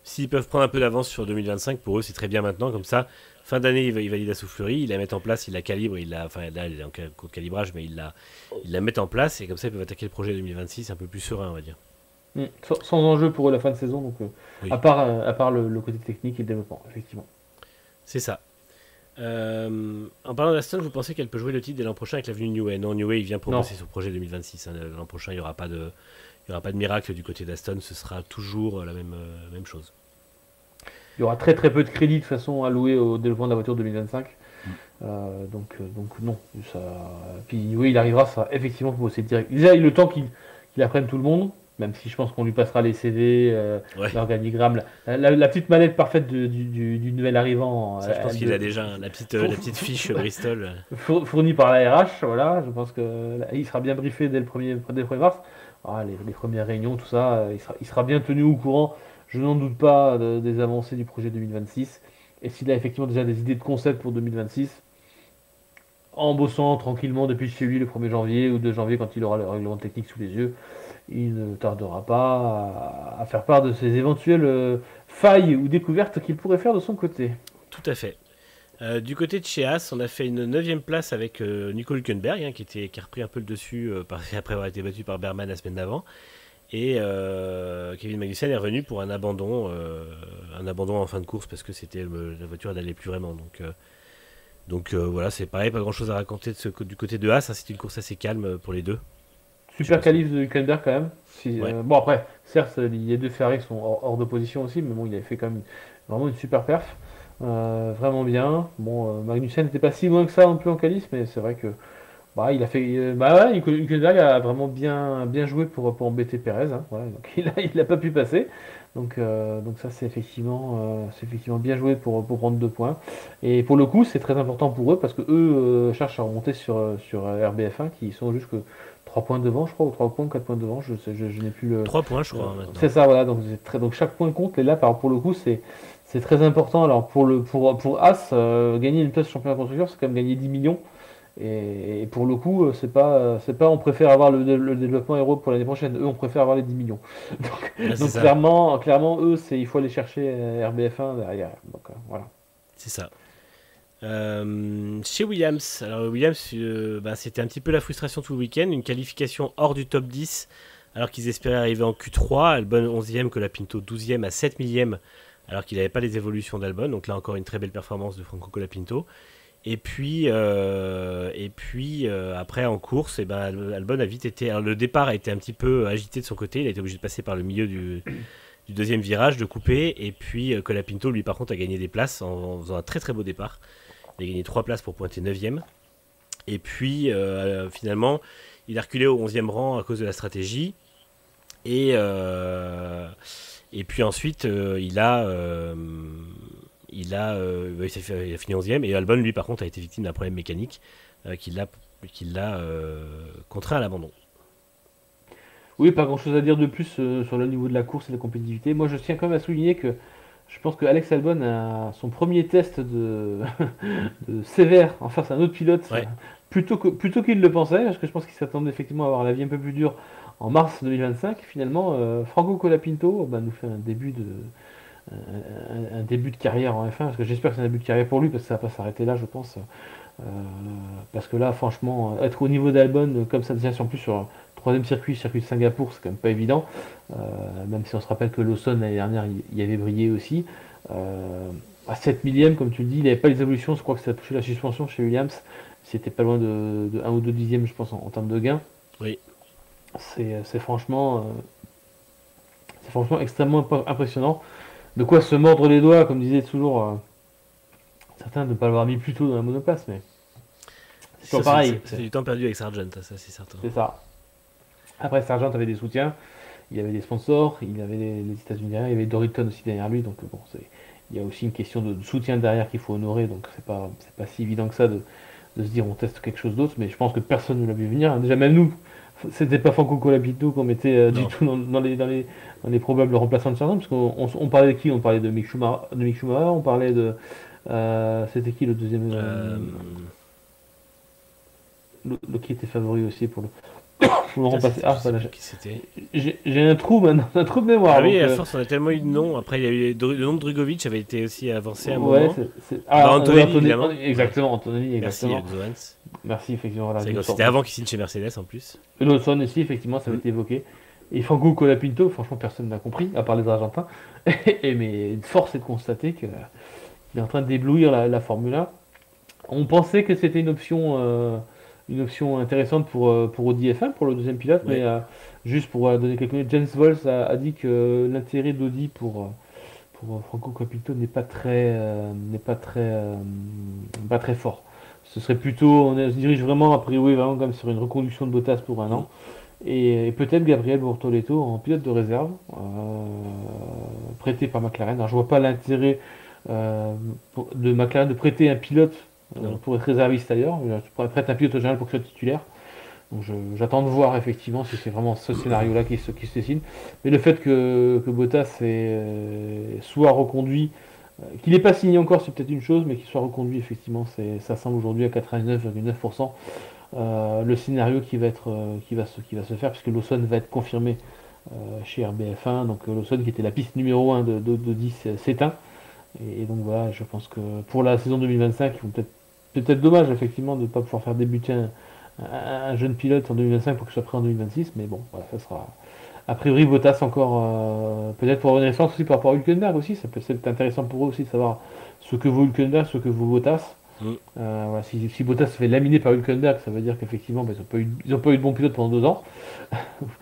s'ils peuvent prendre un peu d'avance sur 2025, pour eux, c'est très bien maintenant. Comme ça, fin d'année, ils valident la soufflerie, ils la mettent en place, ils la calibrent, enfin là, elle est en cours de calibrage, mais ils la mettent en place et comme ça, ils peuvent attaquer le projet 2026 un peu plus serein, on va dire. Sans enjeu pour eux la fin de saison, donc Oui, à part le côté technique et le développement, effectivement. c'est ça. En parlant d'Aston, vous pensez qu'elle peut jouer le titre dès l'an prochain avec l'avenue New Way? Non, New Way, il vient pour Non. bosser sur le projet 2026. Hein. L'an prochain, il y aura pas de miracle du côté d'Aston. Ce sera toujours même chose. Il y aura très très peu de crédits de toute façon alloués au développement de la voiture 2025. Mm. Donc non. Ça... Puis oui, il arrivera, ça effectivement pour bosser direct. Déjà, il a le temps qu'il apprenne tout le monde, même si je pense qu'on lui passera les CV, Ouais, l'organigramme, la petite mallette parfaite du nouvel arrivant, ça, je pense qu'il a déjà hein, la petite fiche Bristol. fournie par la RH. Voilà, je pense que là, il sera bien briefé dès le 1er mars. Ah, les premières réunions, tout ça, il sera bien tenu au courant. Je n'en doute pas des avancées du projet 2026. Et s'il a effectivement déjà des idées de concept pour 2026, en bossant tranquillement depuis chez lui le 1er janvier ou 2 janvier quand il aura le règlement technique sous les yeux, il ne tardera pas à faire part de ses éventuelles failles ou découvertes qu'il pourrait faire de son côté. Tout à fait. Du côté de chez As, on a fait une 9 place avec Nico Hülkenberg, hein, qui a repris un peu le dessus après avoir été battu par Berman la semaine d'avant. Et Kevin Magnussen est revenu pour un abandon en fin de course parce que la voiture n'allait plus vraiment. Donc voilà, c'est pareil, pas grand chose à raconter du côté de As. Hein, c'était une course assez calme pour les deux. Je sais Super pas ce que. qualif de Hülkenberg quand même. Ouais, Bon après, certes, les deux Ferrari sont hors de position aussi, mais bon, il avait fait quand même vraiment une super perf. Vraiment bien. Bon, Magnussen n'était pas si loin que ça non plus en qualif, mais c'est vrai que bah, il a fait. Bah ouais, Hülkenberg a vraiment bien joué pour embêter Perez. Hein, voilà, donc il a pas pu passer. Donc ça c'est effectivement bien joué pour prendre 2 points. Et pour le coup, c'est très important pour eux parce que eux cherchent à remonter sur RBF1 qui sont juste que 3 points devant, je crois, ou 3 points, 4 points devant, je n'ai plus le. 3 points, je crois, hein, maintenant. C'est ça, voilà, donc chaque point compte, et là, pour le coup, c'est très important. Alors, pour As, gagner une place championnat constructeur, c'est quand même gagner 10 millions. Et pour le coup, c'est pas on préfère avoir le développement héros pour l'année prochaine. Eux, on préfère avoir les 10 millions. Ouais, c'est Donc ça. clairement, eux, il faut aller chercher RBF1 derrière. Donc voilà. C'est ça. Chez Williams, alors Williams, c'était un petit peu la frustration tout le week-end, une qualification hors du top 10, alors qu'ils espéraient arriver en Q3, Albon 11e, Colapinto 12e à 7 millième, alors qu'il n'avait pas les évolutions d'Albon, donc là encore une très belle performance de Franco Colapinto. Et puis après en course, Albon a vite été, alors le départ a été un petit peu agité de son côté, il a été obligé de passer par le milieu du deuxième virage, de couper, et puis Colapinto lui par contre a gagné des places en faisant un très très beau départ. Il a gagné 3 places pour pointer 9ème. Et puis, finalement, il a reculé au 11e rang à cause de la stratégie. Et puis ensuite, il a fini 11ème. Et Albon, lui, par contre, a été victime d'un problème mécanique qui l'a contraint à l'abandon. Oui, pas grand-chose à dire de plus sur le niveau de la course et de la compétitivité. Moi, je tiens quand même à souligner que je pense que Alex Albon a son premier test de sévère en face à un autre pilote Ouais, plutôt qu'il le pensait, parce que je pense qu'il s'attendait effectivement à avoir la vie un peu plus dure en mars 2025. Finalement, Franco Colapinto nous fait un début de carrière en F1, parce que j'espère que c'est un début de carrière pour lui, parce que ça va pas s'arrêter là, je pense. Euh, Parce que là, franchement, être au niveau d'Albon comme ça, déjà en plus sur un troisième circuit de Singapour, c'est quand même pas évident. Même si on se rappelle que Lawson l'année dernière, il avait brillé aussi. À 7 millième, comme tu le dis, il n'avait pas les évolutions. Je crois que ça a touché la suspension chez Williams. C'était pas loin de 1 ou 2 dixièmes, je pense, en termes de gain. oui, C'est franchement extrêmement impressionnant. De quoi se mordre les doigts, comme disaient toujours certains, de ne pas l'avoir mis plus tôt dans la monoplace, mais c'est ça toujours pareil. c'est du temps perdu avec Sargent, ça c'est certain. C'est ça. Après, Sargent avait des soutiens, il y avait des sponsors, il avait les États-Unis derrière, il y avait Dorilton aussi derrière lui, donc bon, il y a aussi une question de soutien derrière qu'il faut honorer, donc c'est pas si évident que ça de se dire on teste quelque chose d'autre, mais je pense que personne ne l'a vu venir. Déjà, même nous, c'était pas Franco Colapinto qu'on mettait du Non. tout dans les probables remplaçants de Sargent, parce qu'on parlait de qui? On parlait de Mick Schumacher, on parlait de. C'était qui le deuxième Euh, le qui était favori aussi pour le. Pour le Putain, remplacer. je Ah, sais voilà, plus qui c'était. j'ai un trou maintenant, un trou de mémoire. Ah oui, Donc, à force, on a tellement eu de noms. Après, il y a eu le nom de Drugovic avait été aussi avancé à un ouais, moment. Ah, Bah, oui, Antonelli, évidemment. Ouais. exactement, Antonelli, Merci, exactement. Zoans. Merci, effectivement. Voilà, C'est d'une quand sorte c'était avant qu'il signe chez Mercedes en plus. Lawson aussi, effectivement, ça avait Mm. été évoqué. Et Franco Colapinto, franchement, personne n'a compris, à part les Argentins. Mais force est de constater qu'il est en train d'éblouir la Formule 1. On pensait que c'était une option intéressante pour Audi F1, pour le deuxième pilote, mais Ouais. juste pour donner quelques minutes, James Vols a dit que l'intérêt d'Audi pour Franco Colapinto pas très fort. Ce serait plutôt, se dirige vraiment a priori vraiment comme sur une reconduction de Bottas pour un Mm. an. Et peut-être Gabriel Bortoleto en pilote de réserve, prêté par McLaren. Alors je vois pas l'intérêt de McLaren de prêter un pilote Non. pour être réserviste ailleurs. Je pourrais prêter un pilote au général pour qu'il soit titulaire. Donc j'attends de voir effectivement si c'est vraiment ce scénario-là qui se dessine. Mais le fait que Bottas soit reconduit, qu'il n'ait pas signé encore, c'est peut-être une chose, mais qu'il soit reconduit, effectivement, ça semble aujourd'hui à 99,9% le scénario qui va se faire, puisque Lawson va être confirmé chez RBF1. Donc Lawson, qui était la piste numéro 1 de 10, s'éteint. Et donc voilà, je pense que pour la saison 2025, ils vont peut-être dommage, effectivement, de ne pas pouvoir faire débuter un jeune pilote en 2025 pour qu'il soit prêt en 2026. Mais bon, voilà, ça sera. A priori, Bottas encore, peut-être pour avoir une naissance aussi par rapport à Hülkenberg aussi, ça peut être intéressant pour eux aussi de savoir ce que vaut Hülkenberg, ce que vaut Bottas. Mm. Voilà, si Bottas se fait laminer par Hülkenberg, ça veut dire qu'effectivement, bah, ils n'ont pas eu de bon pilote pendant 2 ans.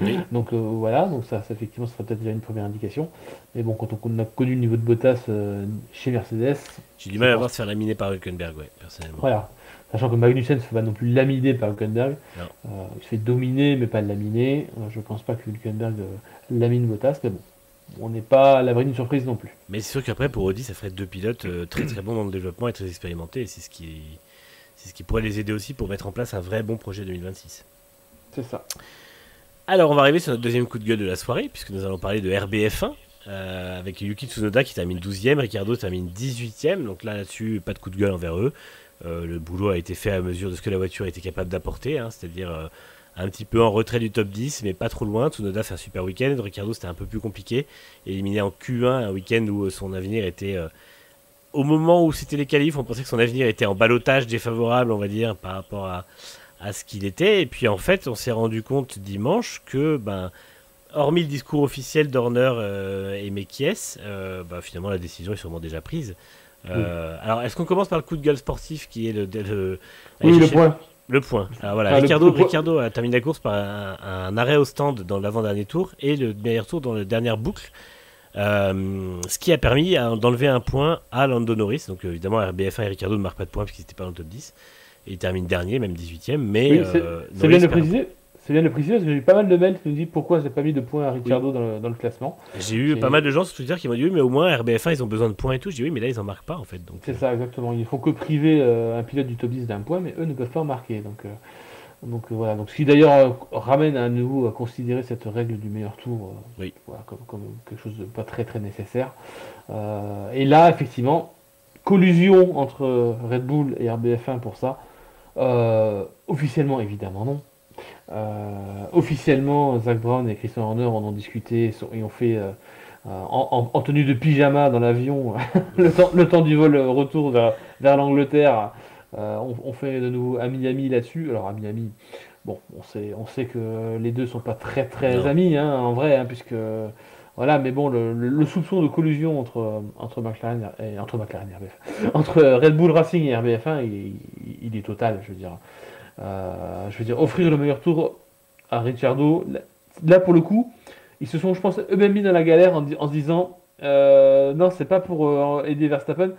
Oui. Donc voilà, donc ça effectivement, ça sera peut-être déjà une première indication. Mais bon, quand on a connu le niveau de Bottas chez Mercedes, J'ai du je mal à pense. voir se faire laminer par Hülkenberg, ouais, personnellement. Voilà. Sachant que Magnussen ne se fait pas non plus laminer par Hülkenberg. Non. Il se fait dominer, mais pas laminer. Je pense pas que Hülkenberg lamine Bottas, mais bon, on n'est pas à l'abri d'une surprise non plus. Mais c'est sûr qu'après, pour Audi, ça ferait deux pilotes très très bons dans le développement et très expérimentés. Et c'est ce qui pourrait les aider aussi pour mettre en place un vrai bon projet 2026. C'est ça. Alors, on va arriver sur notre deuxième coup de gueule de la soirée, puisque nous allons parler de RBF1, avec Yuki Tsunoda qui termine 12e, Ricciardo termine 18e. Donc là-dessus, pas de coup de gueule envers eux. Le boulot a été fait à mesure de ce que la voiture était capable d'apporter, hein, c'est-à-dire un petit peu en retrait du top 10, mais pas trop loin. Tsunoda fait un super week-end. Ricciardo, c'était un peu plus compliqué. Éliminé en Q1, un week-end où son avenir était. Au moment où c'était les qualifs, on pensait que son avenir était en ballottage défavorable, on va dire, par rapport à ce qu'il était. Et puis en fait, on s'est rendu compte dimanche que, hormis le discours officiel d'Horner et Mekies, finalement la décision est sûrement déjà prise. Oui, Alors, est-ce qu'on commence par le coup de gueule sportif qui est oui, le point. le point. Alors voilà, Enfin, Ricciardo a terminé la course par un arrêt au stand dans l'avant-dernier tour et le meilleur tour dans la dernière boucle. Ce qui a permis d'enlever un point à Lando Norris. Donc évidemment, RBF1 et Ricciardo ne marquent pas de points puisqu'ils n'étaient pas dans le top 10. Et il termine dernier, même 18ème. Mais Oui, c'est bien Norris de perd un point. préciser. C'est bien de préciser parce que j'ai eu pas mal de mails qui nous disent pourquoi j'ai pas mis de points à Oui. Ricciardo dans le classement. J'ai eu pas C'est mal de gens sur Twitter qui m'ont dit oui, mais au moins RBF1 ils ont besoin de points et tout. Je dis oui, mais là ils en marquent pas en fait. Donc, c'est ça, exactement. Ils font que priver un pilote du top 10 d'un point, mais eux ne peuvent pas en marquer. Donc voilà. Donc, ce qui d'ailleurs ramène à nous à considérer cette règle du meilleur tour oui. voilà, comme quelque chose de pas très très nécessaire. Et là, effectivement, collusion entre Red Bull et RBF1 pour ça. Officiellement, évidemment, non. Officiellement, Zach Brown et Christian Horner en ont discuté et ont fait en tenue de pyjama dans l'avion le temps du vol retour vers l'Angleterre. On fait de nouveau à Miami là-dessus. Alors à Miami, bon, on sait que les deux sont pas très très Non. amis hein, en vrai, hein, puisque voilà, mais bon, le soupçon de collusion entre McLaren et RBF, entre Red Bull Racing et RBF1, il est total, je veux dire, offrir le meilleur tour à Ricciardo, là pour le coup, ils se sont, je pense, eux-mêmes mis dans la galère en se disant non, c'est pas pour aider Verstappen,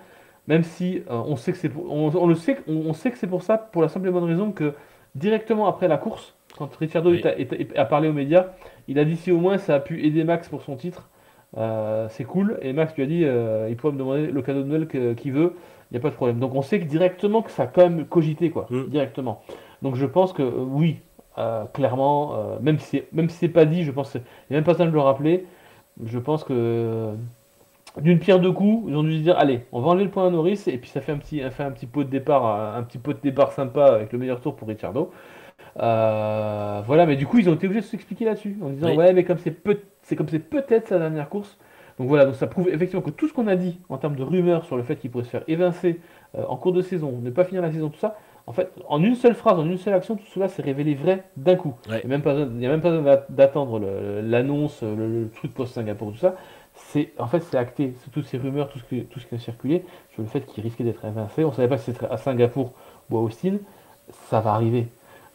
même si on sait que c'est on le sait, on sait que c'est pour ça, pour la simple et bonne raison que directement après la course, quand Ricciardo Oui. a parlé aux médias, il a dit si au moins ça a pu aider Max pour son titre, c'est cool. Et Max lui a dit il pourrait me demander le cadeau de Noël qu'il veut, il n'y a pas de problème. Donc on sait que directement que ça a quand même cogité, quoi, Mm. directement. Donc je pense que oui, clairement, même si c'est pas dit, je pense qu'il n'y a même pas besoin de le rappeler. Je pense que d'une pierre deux coups, ils ont dû se dire allez, on va enlever le point à Norris et puis ça fait un petit pot de départ, un petit pot de départ sympa avec le meilleur tour pour Ricciardo. Voilà, mais du coup, ils ont été obligés de s'expliquer là-dessus, en disant, Oui, ouais, mais c'est comme c'est peut-être sa dernière course. Donc voilà, donc ça prouve effectivement que tout ce qu'on a dit en termes de rumeurs sur le fait qu'il pourrait se faire évincer en cours de saison, ne pas finir la saison, tout ça, en fait, en une seule phrase, en une seule action, tout cela s'est révélé vrai d'un coup. ouais, Il n'y a même pas besoin d'attendre l'annonce, le truc post-Singapour, tout ça. En fait, c'est acté. C'est toutes ces rumeurs, tout ce qui a circulé sur le fait qu'il risquait d'être évincé. On ne savait pas si c'était à Singapour ou à Austin. Ça va arriver.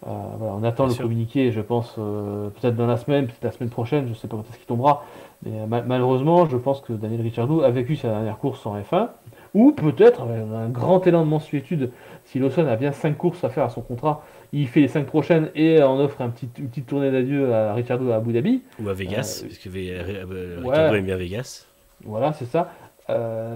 Voilà, on attend bien le sûr. communiqué, je pense, peut-être dans la semaine, peut-être la semaine prochaine, je ne sais pas quand est-ce qu'il tombera. Mais malheureusement, je pense que Daniel Ricciardo a vécu sa dernière course en F1, ou peut-être avec un grand élan de mansuétude, si Lawson a bien 5 courses à faire à son contrat, il fait les 5 prochaines et en offre une petite tournée d'adieu à Ricciardo à Abu Dhabi. Ou à Vegas, Euh, puisque Ricardo ouais, aime bien Vegas. voilà, c'est ça.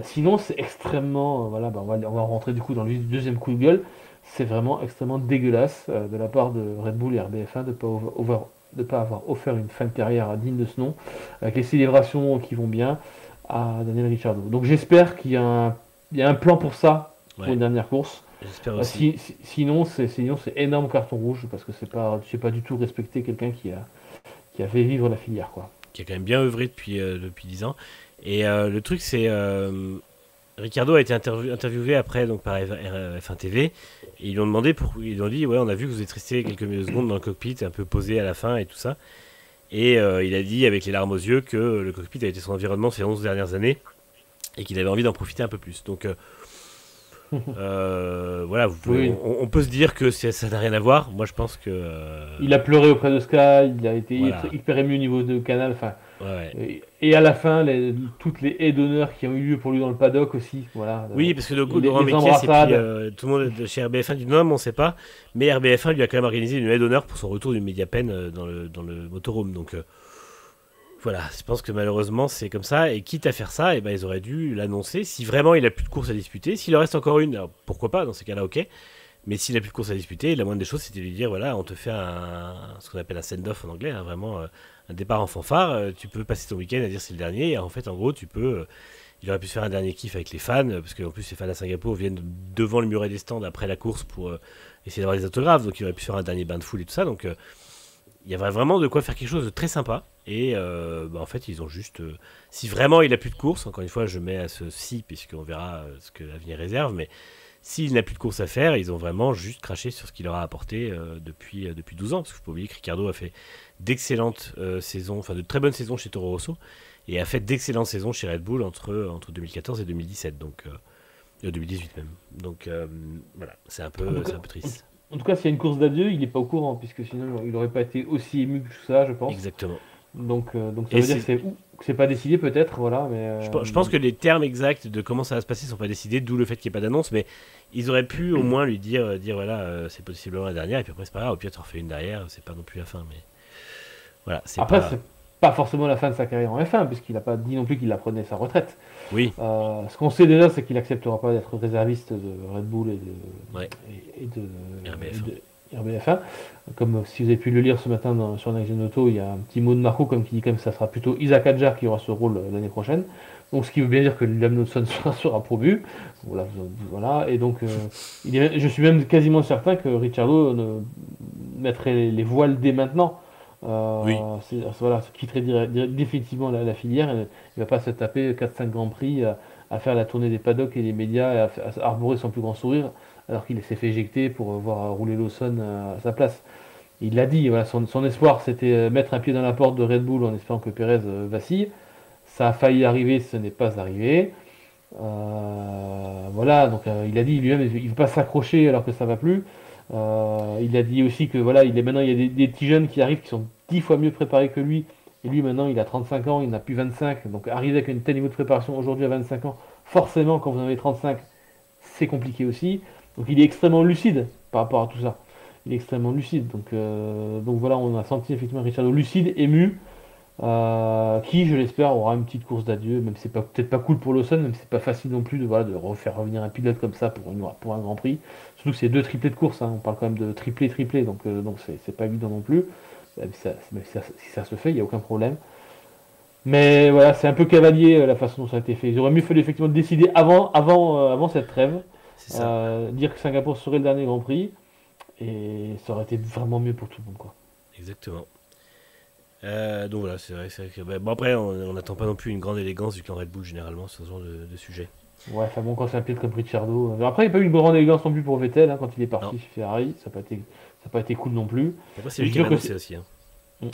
Sinon, c'est extrêmement. Voilà, bah, on va rentrer du coup dans le deuxième coup de gueule. C'est vraiment extrêmement dégueulasse de la part de Red Bull et RBF1 de ne pas, de pas avoir offert une fin de carrière digne de ce nom, avec les célébrations qui vont bien à Daniel Ricciardo. Donc j'espère il y a un plan pour ça, pour Ouais, une dernière course. j'espère aussi. Sinon, c'est énorme carton rouge parce que c'est pas du tout respecter quelqu'un qui a fait vivre la filière, quoi. Qui a quand même bien œuvré depuis 10 ans. Et le truc, c'est. Ricardo a été interviewé après donc, par F1 TV. Et ils lui ont demandé ils lui ont dit ouais, on a vu que vous êtes resté quelques secondes dans le cockpit, un peu posé à la fin et tout ça. Et il a dit avec les larmes aux yeux que le cockpit a été son environnement ces 11 dernières années et qu'il avait envie d'en profiter un peu plus. Donc voilà, Oui, on peut se dire que ça n'a rien à voir. Moi, je pense que il a pleuré auprès de Sky, il a été voilà, hyper ému au niveau de Canal. Enfin, ouais, ouais. et à la fin, toutes les haies d'honneur qui ont eu lieu pour lui dans le paddock aussi. Voilà, Oui, parce que le coup de Laurent les Mekies et puis embrassades. tout le monde de chez RBF1 dit non, mais on sait pas. Mais RBF1 lui a quand même organisé une aide d'honneur pour son retour du Mediapen dans le motorhome. Donc voilà, je pense que malheureusement c'est comme ça. Et quitte à faire ça, eh ben, ils auraient dû l'annoncer. Si vraiment il a plus de course à disputer, s'il en reste encore une, alors pourquoi pas, dans ces cas-là, ok. Mais s'il a plus de course à disputer, la moindre des choses c'était de lui dire voilà, on te fait ce qu'on appelle un send-off en anglais, hein, vraiment un départ en fanfare. Tu peux passer ton week-end à dire c'est le dernier. Et en fait, en gros, tu peux. Il aurait pu se faire un dernier kiff avec les fans, parce qu'en plus les fans à Singapour viennent devant le muret des stands après la course pour essayer d'avoir des autographes, donc il aurait pu se faire un dernier bain de foule et tout ça. Donc il y avait vraiment de quoi faire quelque chose de très sympa. Et bah, en fait, ils ont juste. Si vraiment il a plus de course, encore une fois, je mets à ce si, puisqu'on verra ce que l'avenir réserve, mais s'il n'a plus de course à faire, ils ont vraiment juste craché sur ce qu'il leur a apporté depuis 12 ans. Parce qu'il ne faut pas oublier que Ricardo a fait d'excellentes saisons, enfin de très bonnes saisons chez Toro Rosso, et a fait d'excellentes saisons chez Red Bull entre 2014 et 2017, donc 2018 même. Donc voilà, En tout c'est cas, un peu triste. en tout cas, s'il y a une course d'adieu, il n'est pas au courant, puisque sinon il n'aurait pas été aussi ému que ça, je pense. Exactement. Donc ça Et veut dire que c'est pas décidé peut-être, voilà, mais je pense que les termes exacts de comment ça va se passer sont pas décidés, d'où le fait qu'il n'y ait pas d'annonce, mais ils auraient pu au moins lui dire voilà, c'est possiblement la dernière, et puis après c'est pas grave, au pire tu en refais une derrière, c'est pas non plus la fin, mais voilà, c'est après pas. c'est pas forcément la fin de sa carrière en F1, puisqu'il n'a pas dit non plus qu'il apprenait sa retraite. Oui, Ce qu'on sait déjà, c'est qu'il acceptera pas d'être réserviste de Red Bull ouais, et de, et RBF1. de RBF1. Comme si vous avez pu le lire ce matin sur Next Gen Auto, il y a un petit mot de Marco comme qui dit quand même que ça sera plutôt Isaac Hadjar qui aura ce rôle l'année prochaine. Donc ce qui veut bien dire que Liam Lawson sera promu. Voilà, voilà. Et donc je suis même quasiment certain que Ricciardo mettrait les voiles dès maintenant. Oui, Voilà, ça quitterait définitivement la filière. Il ne va pas se taper 4-5 grands prix à faire la tournée des paddocks et des médias et à arborer son plus grand sourire alors qu'il s'est fait éjecter pour voir rouler Lawson à sa place. Il l'a dit, voilà, son espoir c'était mettre un pied dans la porte de Red Bull en espérant que Perez vacille. Ça a failli arriver, ce n'est pas arrivé. Voilà, donc il a dit lui-même, il ne veut pas s'accrocher alors que ça va plus. Il a dit aussi que voilà, maintenant il y a des petits jeunes qui arrivent qui sont 10 fois mieux préparés que lui. Et lui maintenant il a 35 ans, il n'a plus 25. Donc arriver avec un tel niveau de préparation aujourd'hui à 25 ans, forcément quand vous en avez 35, c'est compliqué aussi. Donc il est extrêmement lucide par rapport à tout ça. Il est extrêmement lucide. Donc voilà, on a senti effectivement Ricciardo lucide, ému, qui, je l'espère, aura une petite course d'adieu, même si c'est peut-être pas cool pour Lawson, même si c'est pas facile non plus voilà, de refaire revenir un pilote comme ça pour un Grand Prix. Surtout que c'est deux triplés de course, hein. On parle quand même de triplé, donc c'est pas évident non plus. Si ça se fait, il n'y a aucun problème. Mais voilà, c'est un peu cavalier la façon dont ça a été fait. Ils auraient mieux fallu effectivement décider avant cette trêve, c'est ça. dire que Singapour serait le dernier Grand Prix, et ça aurait été vraiment mieux pour tout le monde, quoi. Exactement. Donc voilà, c'est vrai que. Bon, après, on n'attend pas non plus une grande élégance du clan Red Bull généralement sur ce genre de sujet. Ouais, enfin bon, quand c'est un pilote comme Ricciardo. Après, il n'y a pas eu une grande élégance non plus pour Vettel hein, quand il est Non. parti chez Ferrari. Ça n'a pas été cool non plus. Après, c'est Je lui suis qui sûr avait que, annoncé aussi, hein.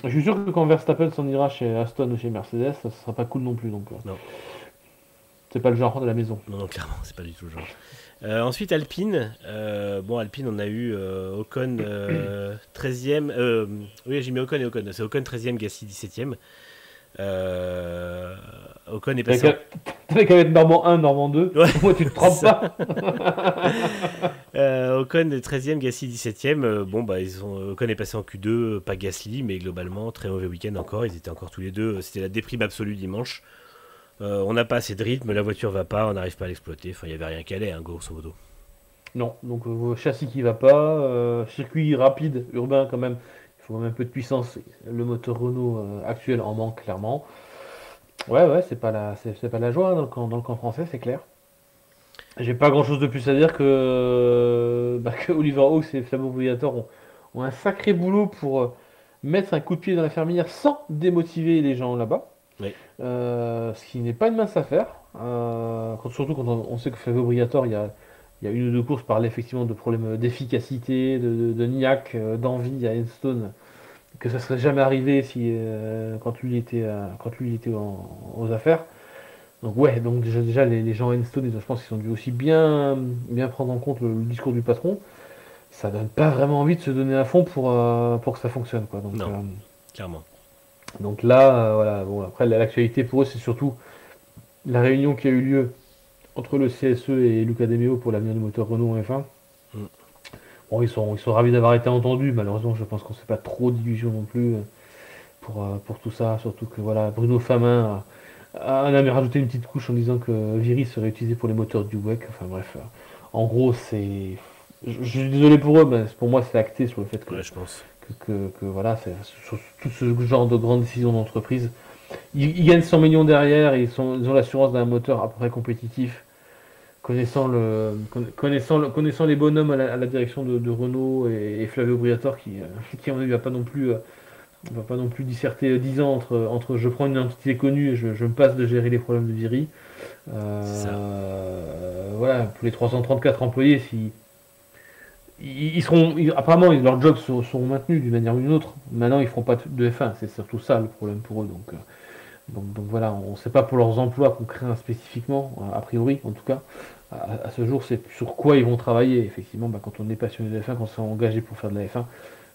je suis sûr que quand Verstappen s'en ira chez Aston ou chez Mercedes, ça sera pas cool non plus. Donc, Non, c'est pas le genre de la maison. non, non, clairement, c'est pas du tout le genre. Ensuite, Alpine. Bon, Alpine, on a eu Ocon 13e. Oui, j'ai mis Ocon et Ocon. C'est Ocon 13e, Gasly 17e. Ocon est passé en. T'avais qu'à mettre Normand 1, Normand 2. Ouais, Au moins, tu te c'est trompes ça. pas. Ocon est 13e, Gasly 17e. Bon, bah, Ocon est passé en Q2, pas Gasly, mais globalement, très mauvais week-end encore. Ils étaient encore tous les deux. C'était la déprime absolue dimanche. On n'a pas assez de rythme, la voiture va pas, on n'arrive pas à l'exploiter. Enfin, il n'y avait rien qui allait, hein, grosso modo. Non, donc châssis qui va pas, circuit rapide, urbain quand même. Il faut quand même un peu de puissance. Le moteur Renault actuel en manque clairement. Ouais, ouais, c'est pas la joie hein, dans le camp français, c'est clair. J'ai pas grand chose de plus à dire que Oliver Hawks et Flavio Briatore ont un sacré boulot pour mettre un coup de pied dans la ferminière sans démotiver les gens là-bas. Oui, Ce qui n'est pas une mince affaire. Surtout quand on sait que Flavio Briatore, il y a une ou deux courses parlaient effectivement de problèmes d'efficacité, de niaque, d'envie à Enstone, que ça serait jamais arrivé si, quand lui était aux affaires. Donc ouais, donc déjà les gens à Enstone, je pense qu'ils ont dû aussi bien prendre en compte le discours du patron. Ça donne pas vraiment envie de se donner à fond pour que ça fonctionne, quoi. non, clairement. Donc là, voilà, bon, après l'actualité pour eux, c'est surtout la réunion qui a eu lieu entre le CSE et Luca De Meo pour l'avenir du moteur Renault en F1. Mm. Bon, ils sont ravis d'avoir été entendus. Malheureusement, je pense qu'on ne s'est pas trop d'illusions non plus pour tout ça. Surtout que voilà, Bruno Famin a même rajouté une petite couche en disant que Viry serait utilisé pour les moteurs du WEC. Enfin bref, en gros, c'est. Je suis désolé pour eux, mais pour moi, c'est acté sur le fait Ouais, je pense. que voilà, c'est sur tout ce genre de grandes décisions d'entreprise. Ils gagnent 100 millions derrière et ils ont l'assurance d'un moteur à peu près compétitif. Connaissant les bonhommes à la direction de Renault et Flavio Briatore qui on va pas non plus va pas non plus disserter 10 ans entre je prends une entité connue et je me passe de gérer les problèmes de Viry. C'est ça. Voilà, pour les 334 employés, si, apparemment leurs jobs seront maintenus d'une manière ou d'une autre. Maintenant, ils feront pas de F1, c'est surtout ça le problème pour eux. Donc voilà, on ne sait pas pour leurs emplois qu'on craint spécifiquement, a priori en tout cas. À ce jour, c'est sur quoi ils vont travailler. Effectivement, quand on est passionné de F1, quand on s'est engagé pour faire de la F1,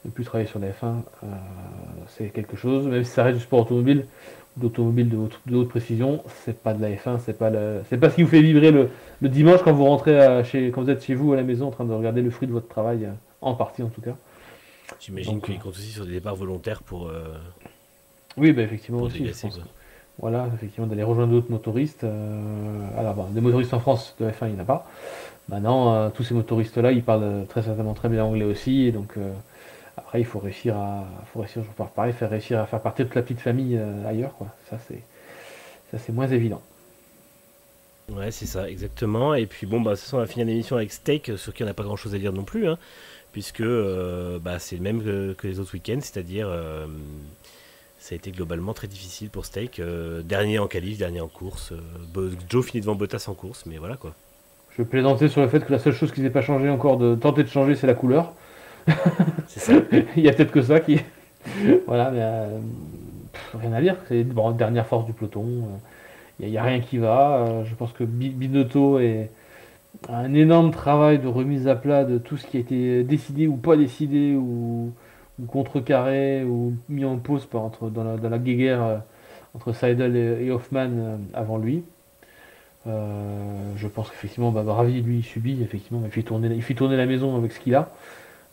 ne plus travailler sur la F1, c'est quelque chose. Même si ça reste du sport automobile, d'automobile de haute précision, c'est pas de la F1, c'est pas ce qui vous fait vibrer le dimanche quand vous rentrez quand vous êtes chez vous à la maison en train de regarder le fruit de votre travail, en partie en tout cas. J'imagine Donc qu'ils comptent aussi sur des départs volontaires oui, bah, effectivement pour aussi, je dégager, pense. quoi. Voilà, effectivement, d'aller rejoindre d'autres motoristes. Alors, bon, des motoristes en France de F1, il n'y en a pas. Maintenant, tous ces motoristes-là, ils parlent très certainement très bien anglais aussi. Et donc, après, je repars pareil, faire réussir à faire partir toute la petite famille ailleurs, quoi. Ça, c'est moins évident. Ouais, c'est ça, exactement. Et puis bon, bah, de toute façon, on va finir l'émission avec Steak, sur qui on n'a pas grand-chose à dire non plus, hein, puisque bah, c'est le même que les autres week-ends, c'est-à-dire ça a été globalement très difficile pour Steak. Dernier en qualif, dernier en course. Joe finit devant Bottas en course, mais voilà quoi. Je plaisantais sur le fait que la seule chose qui n'ait pas changé encore de tenter de changer, c'est la couleur. C'est ça. Il y a peut-être que ça qui. Voilà, mais rien à dire. C'est bon, dernière force du peloton. Il n'y a rien qui va. Je pense que Binotto a un énorme travail de remise à plat de tout ce qui a été décidé ou pas décidé ou contrecarré ou mis en pause dans la guéguerre entre Seidel et Hoffman avant lui. Je pense qu'effectivement, Bravi, lui, il subit, effectivement, il fait tourner la maison avec ce qu'il a.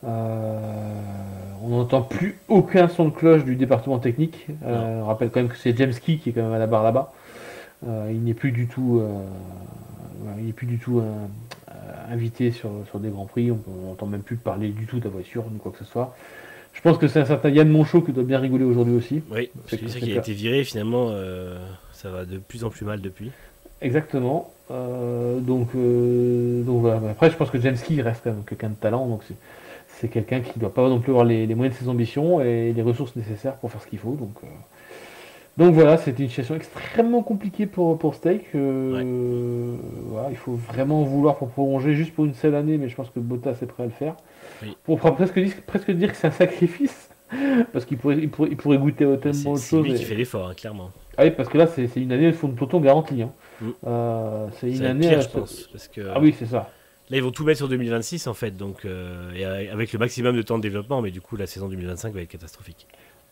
On n'entend plus aucun son de cloche du département technique. Non. On rappelle quand même que c'est James Key qui est quand même à la barre là-bas. Il n'est plus du tout, voilà, il n'est plus du tout invité sur des grands prix. On n'entend même plus parler du tout de la voiture ni quoi que ce soit. Je pense que c'est un certain Yann Monchot qui doit bien rigoler aujourd'hui aussi. Oui, parce que c'est qu'il a été viré, finalement, ça va de plus en plus mal depuis. Exactement. Donc voilà. Après, je pense que James Key reste quand même quelqu'un de talent. Donc c'est quelqu'un qui ne doit pas non plus avoir les moyens de ses ambitions et les ressources nécessaires pour faire ce qu'il faut. Donc voilà, c'était une situation extrêmement compliquée pour Steak. Ouais. Voilà, il faut vraiment vouloir pour prolonger juste pour une seule année, mais je pense que Bottas est prêt à le faire. Oui. On pourra presque dire que c'est un sacrifice, parce qu'il pourrait goûter tellement autre C'est chose. lui qui fait l'effort, hein, clairement. Ah oui, parce que là, c'est une année de fond de peloton garantie. Hein. Mm. C'est Ça une va être année. pire, je pense. Parce que Ah oui, c'est ça. là, ils vont tout mettre sur 2026, en fait. Donc, et avec le maximum de temps de développement. Mais du coup, la saison 2025 va être catastrophique.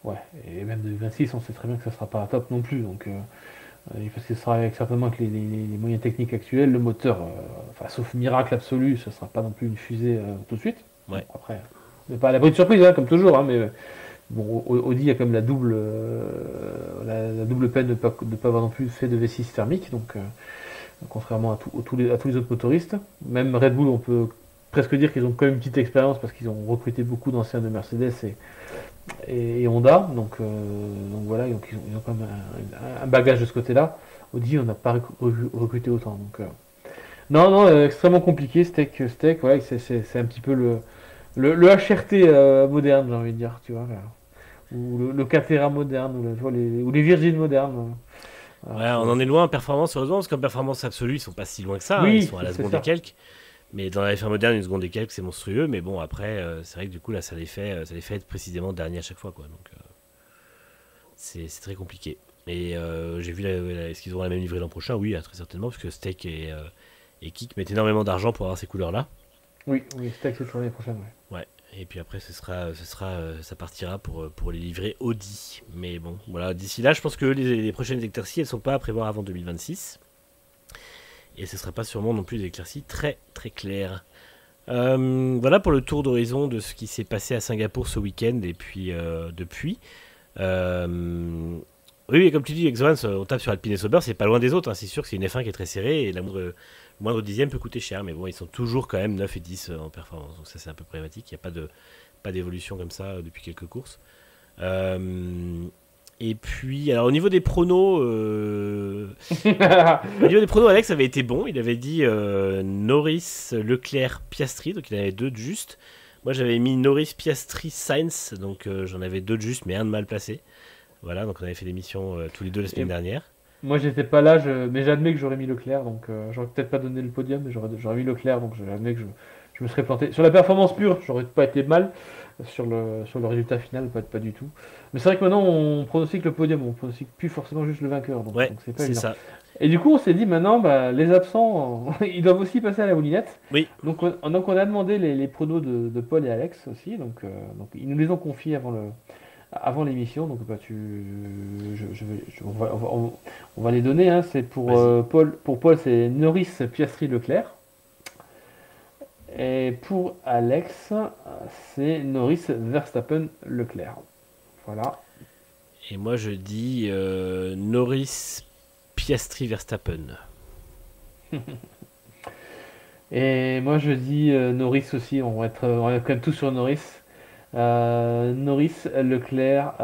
Ouais, et même 2026, on sait très bien que ça sera pas à top non plus. Parce que ce sera certainement avec les moyens techniques actuels, le moteur, enfin, sauf miracle absolu, ce sera pas non plus une fusée tout de suite. Ouais. Bon, après, on n'est pas à l'abri de surprise, hein, comme toujours, hein, mais bon, Audi a quand même la double peine de ne pas avoir non plus fait de V6 thermique, donc contrairement à tous les autres motoristes. Même Red Bull, on peut presque dire qu'ils ont quand même une petite expérience parce qu'ils ont recruté beaucoup d'anciens de Mercedes et Honda, donc voilà, donc ils ont quand même un bagage de ce côté-là. Audi, on n'a pas recruté autant. Non, extrêmement compliqué, Steak, ouais, c'est un petit peu le HRT moderne, j'ai envie de dire, tu vois, là. Ou le Catera moderne, ou les Virgin modernes. Ouais, on en est loin en performance, heureusement, parce qu'en performance absolue, ils sont pas si loin que ça. Hein, Oui, ils sont à la c'est seconde ça. et quelques. Mais dans la F1 moderne, une seconde et quelques, c'est monstrueux. Mais bon, après, c'est vrai que du coup, là, ça les fait être précisément dernier à chaque fois, quoi. Donc, c'est très compliqué. Et j'ai vu, est-ce qu'ils auront la même livrée l'an prochain? Oui, très certainement, parce que Steak et Kik mettent énormément d'argent pour avoir ces couleurs-là. Oui, Steak, c'est pour l'année prochaine, ouais. Ouais. Et puis après, ça partira pour les livrer Audi. Mais bon, voilà. D'ici là, je pense que les prochaines éclaircies, elles sont pas à prévoir avant 2026. Et ce ne sera pas sûrement non plus des éclaircies très très claires. Voilà pour le tour d'horizon de ce qui s'est passé à Singapour ce week-end et puis depuis. Oui, comme tu dis, Exvans, on tape sur Alpine et Sauber, c'est pas loin des autres. Hein. C'est sûr que c'est une F1 qui est très serrée et le moindre dixième peut coûter cher. Mais bon, ils sont toujours quand même 9 et 10 en performance. Donc ça, c'est un peu problématique. Il n'y a pas d'évolution comme ça depuis quelques courses. Et puis, alors au niveau des pronos, Alex avait été bon. Il avait dit Norris, Leclerc, Piastri, donc il avait deux de juste. Moi, j'avais mis Norris, Piastri, Sainz, donc j'en avais deux de juste, mais un de mal placé. Voilà, donc on avait fait l'émission tous les deux la Et semaine dernière. moi, j'étais pas là, mais j'admets que j'aurais mis Leclerc, donc j'aurais peut-être pas donné le podium, mais j'aurais mis Leclerc, donc j'admets que je me serais planté. Sur la performance pure, j'aurais pas été mal. Sur le résultat final, pas du tout. Mais c'est vrai que maintenant, on pronostique le podium, on pronostique plus forcément juste le vainqueur, Ouais, donc c'est pas c'est évident. ça. Et du coup, on s'est dit maintenant, bah, les absents, ils doivent aussi passer à la moulinette. Oui, Donc on a demandé les pronos de Paul et Alex aussi, donc ils nous les ont confiés avant l'émission, donc bah, on va les donner. Hein. C'est vas-y. Pour Paul, c'est Norris, Piastri, Leclerc. Et pour Alex, c'est Norris, Verstappen, Leclerc. Voilà. Et moi, je dis Norris, Piastri, Verstappen. Et moi je dis Norris aussi, on va être quand même tous sur Norris. Norris, Leclerc,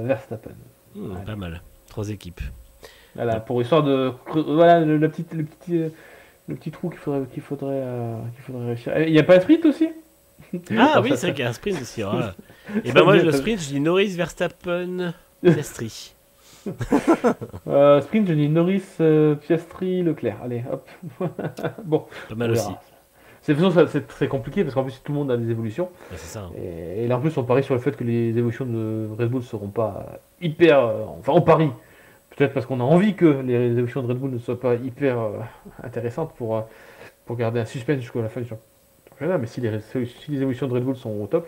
Verstappen. Pas Allez. mal. Trois équipes. Voilà, pour histoire de. Voilà le petit trou qu'il faudrait réussir. Il n'y a pas un sprint aussi? Ah Alors, oui, ça, c'est vrai qu'il y a un sprint aussi. Voilà. Et ben ça moi, vient- le ça- sprint, je dis Norris, Verstappen, Piastri. Sprint, je dis Norris, Piastri, Leclerc. Allez, hop. Bon, Pas on mal aussi. verra. De toute façon, c'est très compliqué parce qu'en plus, tout le monde a des évolutions. Ouais, c'est ça. Hein. Et là, en plus, on parie sur le fait que les évolutions de Red Bull ne seront pas hyper. Enfin, on parie. Peut-être parce qu'on a envie que les évolutions de Red Bull ne soient pas hyper intéressantes pour garder un suspense jusqu'à la fin du championnat. Mais si les évolutions de Red Bull sont au top,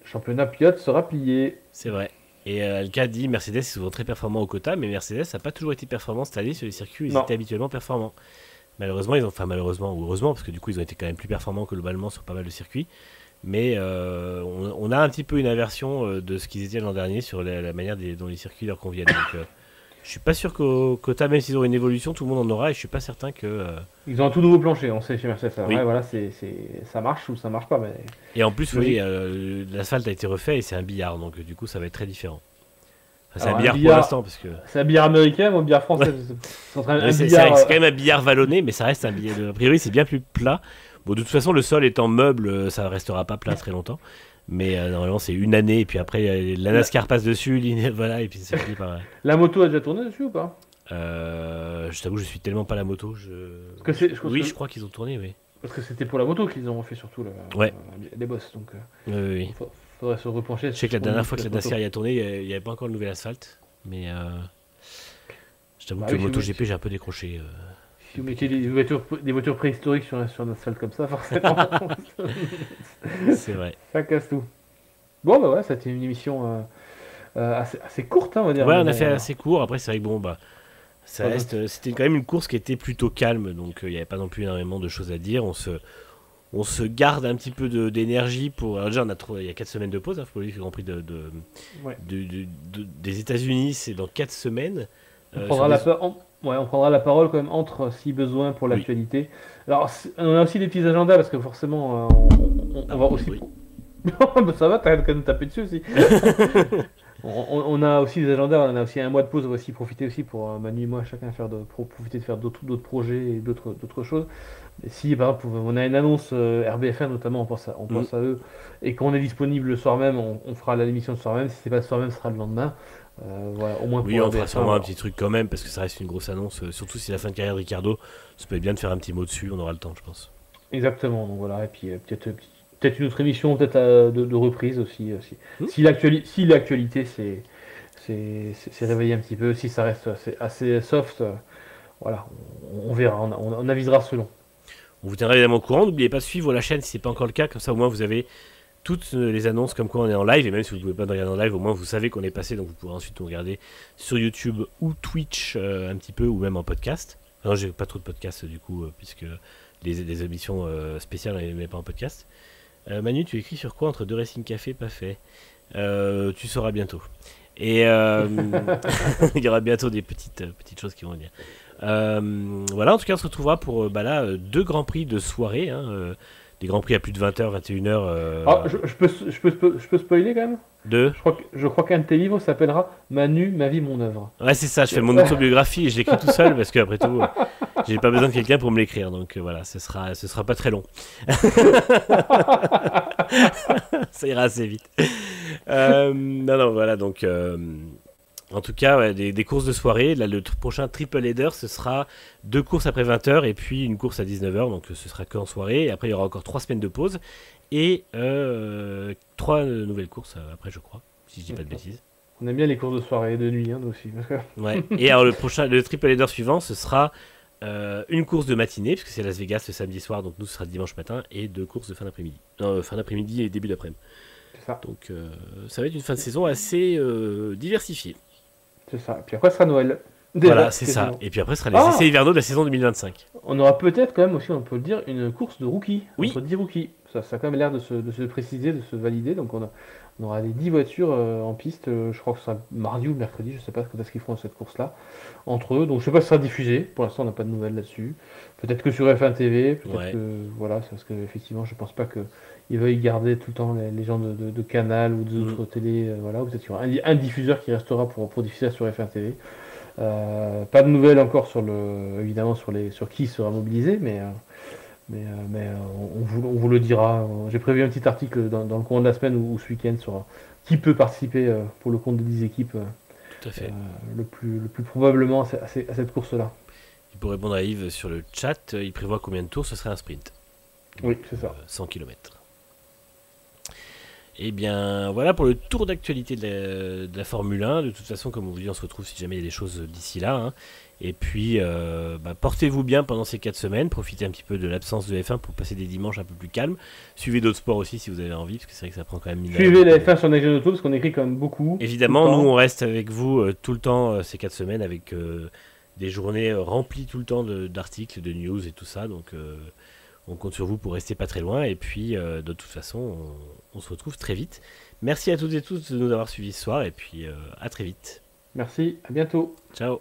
le championnat pilote sera plié. C'est vrai. Et le cas dit Mercedes est souvent très performant au quota, mais Mercedes n'a pas toujours été performant cette année sur les circuits où ils Non. étaient habituellement performants. Malheureusement, malheureusement ou heureusement, parce que du coup ils ont été quand même plus performants que globalement sur pas mal de circuits. Mais on a un petit peu une inversion de ce qu'ils étaient l'an dernier sur la manière dont les circuits leur conviennent. Donc je suis pas sûr qu'au quota, même s'ils ont une évolution, tout le monde en aura, et je suis pas certain que. Ils ont un tout nouveau plancher, on sait chez Mercedes. Oui. Ouais, voilà, ça marche ou ça marche pas. Mais Et en plus, oui. oui, l'asphalte a été refait et c'est un billard, donc du coup ça va être très différent. Enfin, c'est Alors, un billard pour l'instant, parce que. c'est un billard américain ou un billard français? Ouais. C'est un C'est billard. c'est quand même un billard vallonné, mais ça reste un billard. A priori, c'est bien plus plat. Bon, de toute façon, le sol étant meuble, ça restera pas plat très longtemps. Mais normalement, c'est une année, et puis après, la NASCAR passe dessus, voilà, et puis ça finit par. La moto a déjà tourné dessus ou pas? Je t'avoue, je suis tellement pas la moto. Parce que Oui, je crois qu'ils ont tourné, oui. Parce que c'était pour la moto qu'ils ont fait surtout Ouais. les boss, donc Oui, oui. faudrait se repencher. Je sais que la dernière fois que la NASCAR y a tourné, il n'y avait pas encore le nouvel asphalte. Mais je t'avoue Bah que oui, MotoGP, j'ai un peu décroché. Si vous mettiez des voitures préhistoriques sur un asphalte comme ça, forcément, C'est vrai. ça casse tout. Bon, bah ouais, c'était une émission assez courte, hein, on va dire. Ouais, mais on a bon, fait assez court. Après, c'est vrai que bon, bah, ça Ouais, reste. C'était quand même une course qui était plutôt calme, donc il n'y avait pas non plus énormément de choses à dire. On se garde un petit peu d'énergie pour. Alors déjà, il y a 4 semaines de pause. Il faut le dire, le Grand Prix ouais. des États-Unis, c'est dans 4 semaines. On sur prendra, des- on prendra la parole quand même entre, si besoin, pour Oui. l'actualité. Alors, on a aussi des petits agendas parce que forcément, on va aussi. Oui. Bah, ça va, t'arrêtes quand même de taper dessus aussi. On a aussi des agendas, on a aussi un mois de pause, on va aussi profiter aussi pour Manu et moi, chacun profiter de faire d'autres projets et d'autres choses. Et si par exemple on a une annonce RBF1 notamment, on pense à eux, et qu'on est disponible le soir même, on fera l'émission le soir même. Si c'est pas le soir même, ce sera le lendemain. Voilà, au moins Oui, pour on fera RBF1. sûrement un petit truc quand même, parce que ça reste une grosse annonce. Surtout si c'est la fin de carrière de Ricardo, ça peut être bien de faire un petit mot dessus, on aura le temps, je pense. Exactement, donc voilà, et puis peut-être une autre émission, peut-être de reprise aussi. Hmm. Si l'actualité s'est réveillée un petit peu, si ça reste assez soft, voilà, on verra, on avisera selon. On vous tiendra évidemment au courant. N'oubliez pas de suivre la chaîne si c'est pas encore le cas, comme ça au moins vous avez toutes les annonces comme quoi on est en live, et même si vous ne pouvez pas nous regarder en live, au moins vous savez qu'on est passé, donc vous pourrez ensuite nous regarder sur YouTube ou Twitch un petit peu, ou même en podcast. Non, j'ai pas trop de podcasts du coup, puisque les émissions spéciales on les met pas en podcast. Manu, tu écris sur quoi entre deux Racing Café pas fait? Tu sauras bientôt. Et il y aura bientôt des petites choses qui vont venir. Voilà, en tout cas, on se retrouvera pour deux grands prix de soirée. Des grands prix à plus de 20h, 21h. Ah, je peux spoiler quand même? Deux. Je crois qu'un de tes livres s'appellera Manu, ma vie, mon œuvre. Ouais, c'est ça, je fais mon autobiographie et je l'écris tout seul parce qu'après tout, j'ai pas besoin de quelqu'un pour me l'écrire. Donc voilà, ce sera pas très long. Ça ira assez vite. Non, voilà, donc. En tout cas, ouais, des courses de soirée. Là, le prochain triple header, ce sera 2 courses après 20h et puis une course à 19h. Donc ce sera que en soirée. Et après, il y aura encore 3 semaines de pause. Et 3 nouvelles courses après, je crois. Si je dis pas de bêtises. On aime bien les courses de soirée et de nuit, hein, nous aussi. Parce que... Ouais. Et alors, le triple header suivant, ce sera une course de matinée, puisque c'est Las Vegas le samedi soir. Donc nous, ce sera dimanche matin. Et 2 courses de fin d'après-midi. Non, fin d'après-midi et début d'après-midi. C'est ça. Donc ça va être une fin de saison assez diversifiée. C'est ça. Et puis après, ce sera Noël. Déjà, Voilà, c'est ça. quasiment. Et puis après, ce sera les essais hivernaux de la saison 2025. On aura peut-être quand même aussi, on peut le dire, une course de rookies. Oui. Entre 10 rookies. Ça a quand même l'air de se préciser, de se valider. Donc on aura les 10 voitures en piste. Je crois que ce sera mardi ou mercredi. Je sais pas quand est-ce qu'ils feront cette course-là. Entre eux. Donc je sais pas si ça sera diffusé. Pour l'instant, on n'a pas de nouvelles là-dessus. Peut-être que sur F1 TV. Peut-être Ouais. que. Voilà, c'est parce que effectivement, je pense pas qu'ils veuillent garder tout le temps les gens de Canal ou d'autres télé. Voilà. Ou peut-être qu'il y aura un diffuseur qui restera pour diffuser sur F1 TV. Pas de nouvelles encore évidemment sur qui sera mobilisé, mais on vous le dira. J'ai prévu un petit article dans le courant de la semaine ou ce week-end sur qui peut participer pour le compte des 10 équipes Tout à fait. le plus probablement à cette course-là. Et pour répondre à Yves sur le chat, il prévoit combien de tours? Ce serait un sprint. Oui, c'est ça. 100 km. Et bien voilà pour le tour d'actualité de la Formule 1. De toute façon, comme on vous dit, on se retrouve si jamais il y a des choses d'ici là. Hein. Et puis, portez-vous bien pendant ces 4 semaines. Profitez un petit peu de l'absence de F1 pour passer des dimanches un peu plus calmes. Suivez d'autres sports aussi si vous avez envie, parce que c'est vrai que ça prend quand même une Suivez la F1 sur Next Gen Auto parce qu'on écrit quand même beaucoup. Évidemment, nous on reste avec vous tout le temps ces 4 semaines avec des journées remplies tout le temps d'articles, de news et tout ça. Donc on compte sur vous pour rester pas très loin. Et puis de toute façon, on se retrouve très vite. Merci à toutes et tous de nous avoir suivis ce soir. Et puis à très vite. Merci, à bientôt. Ciao.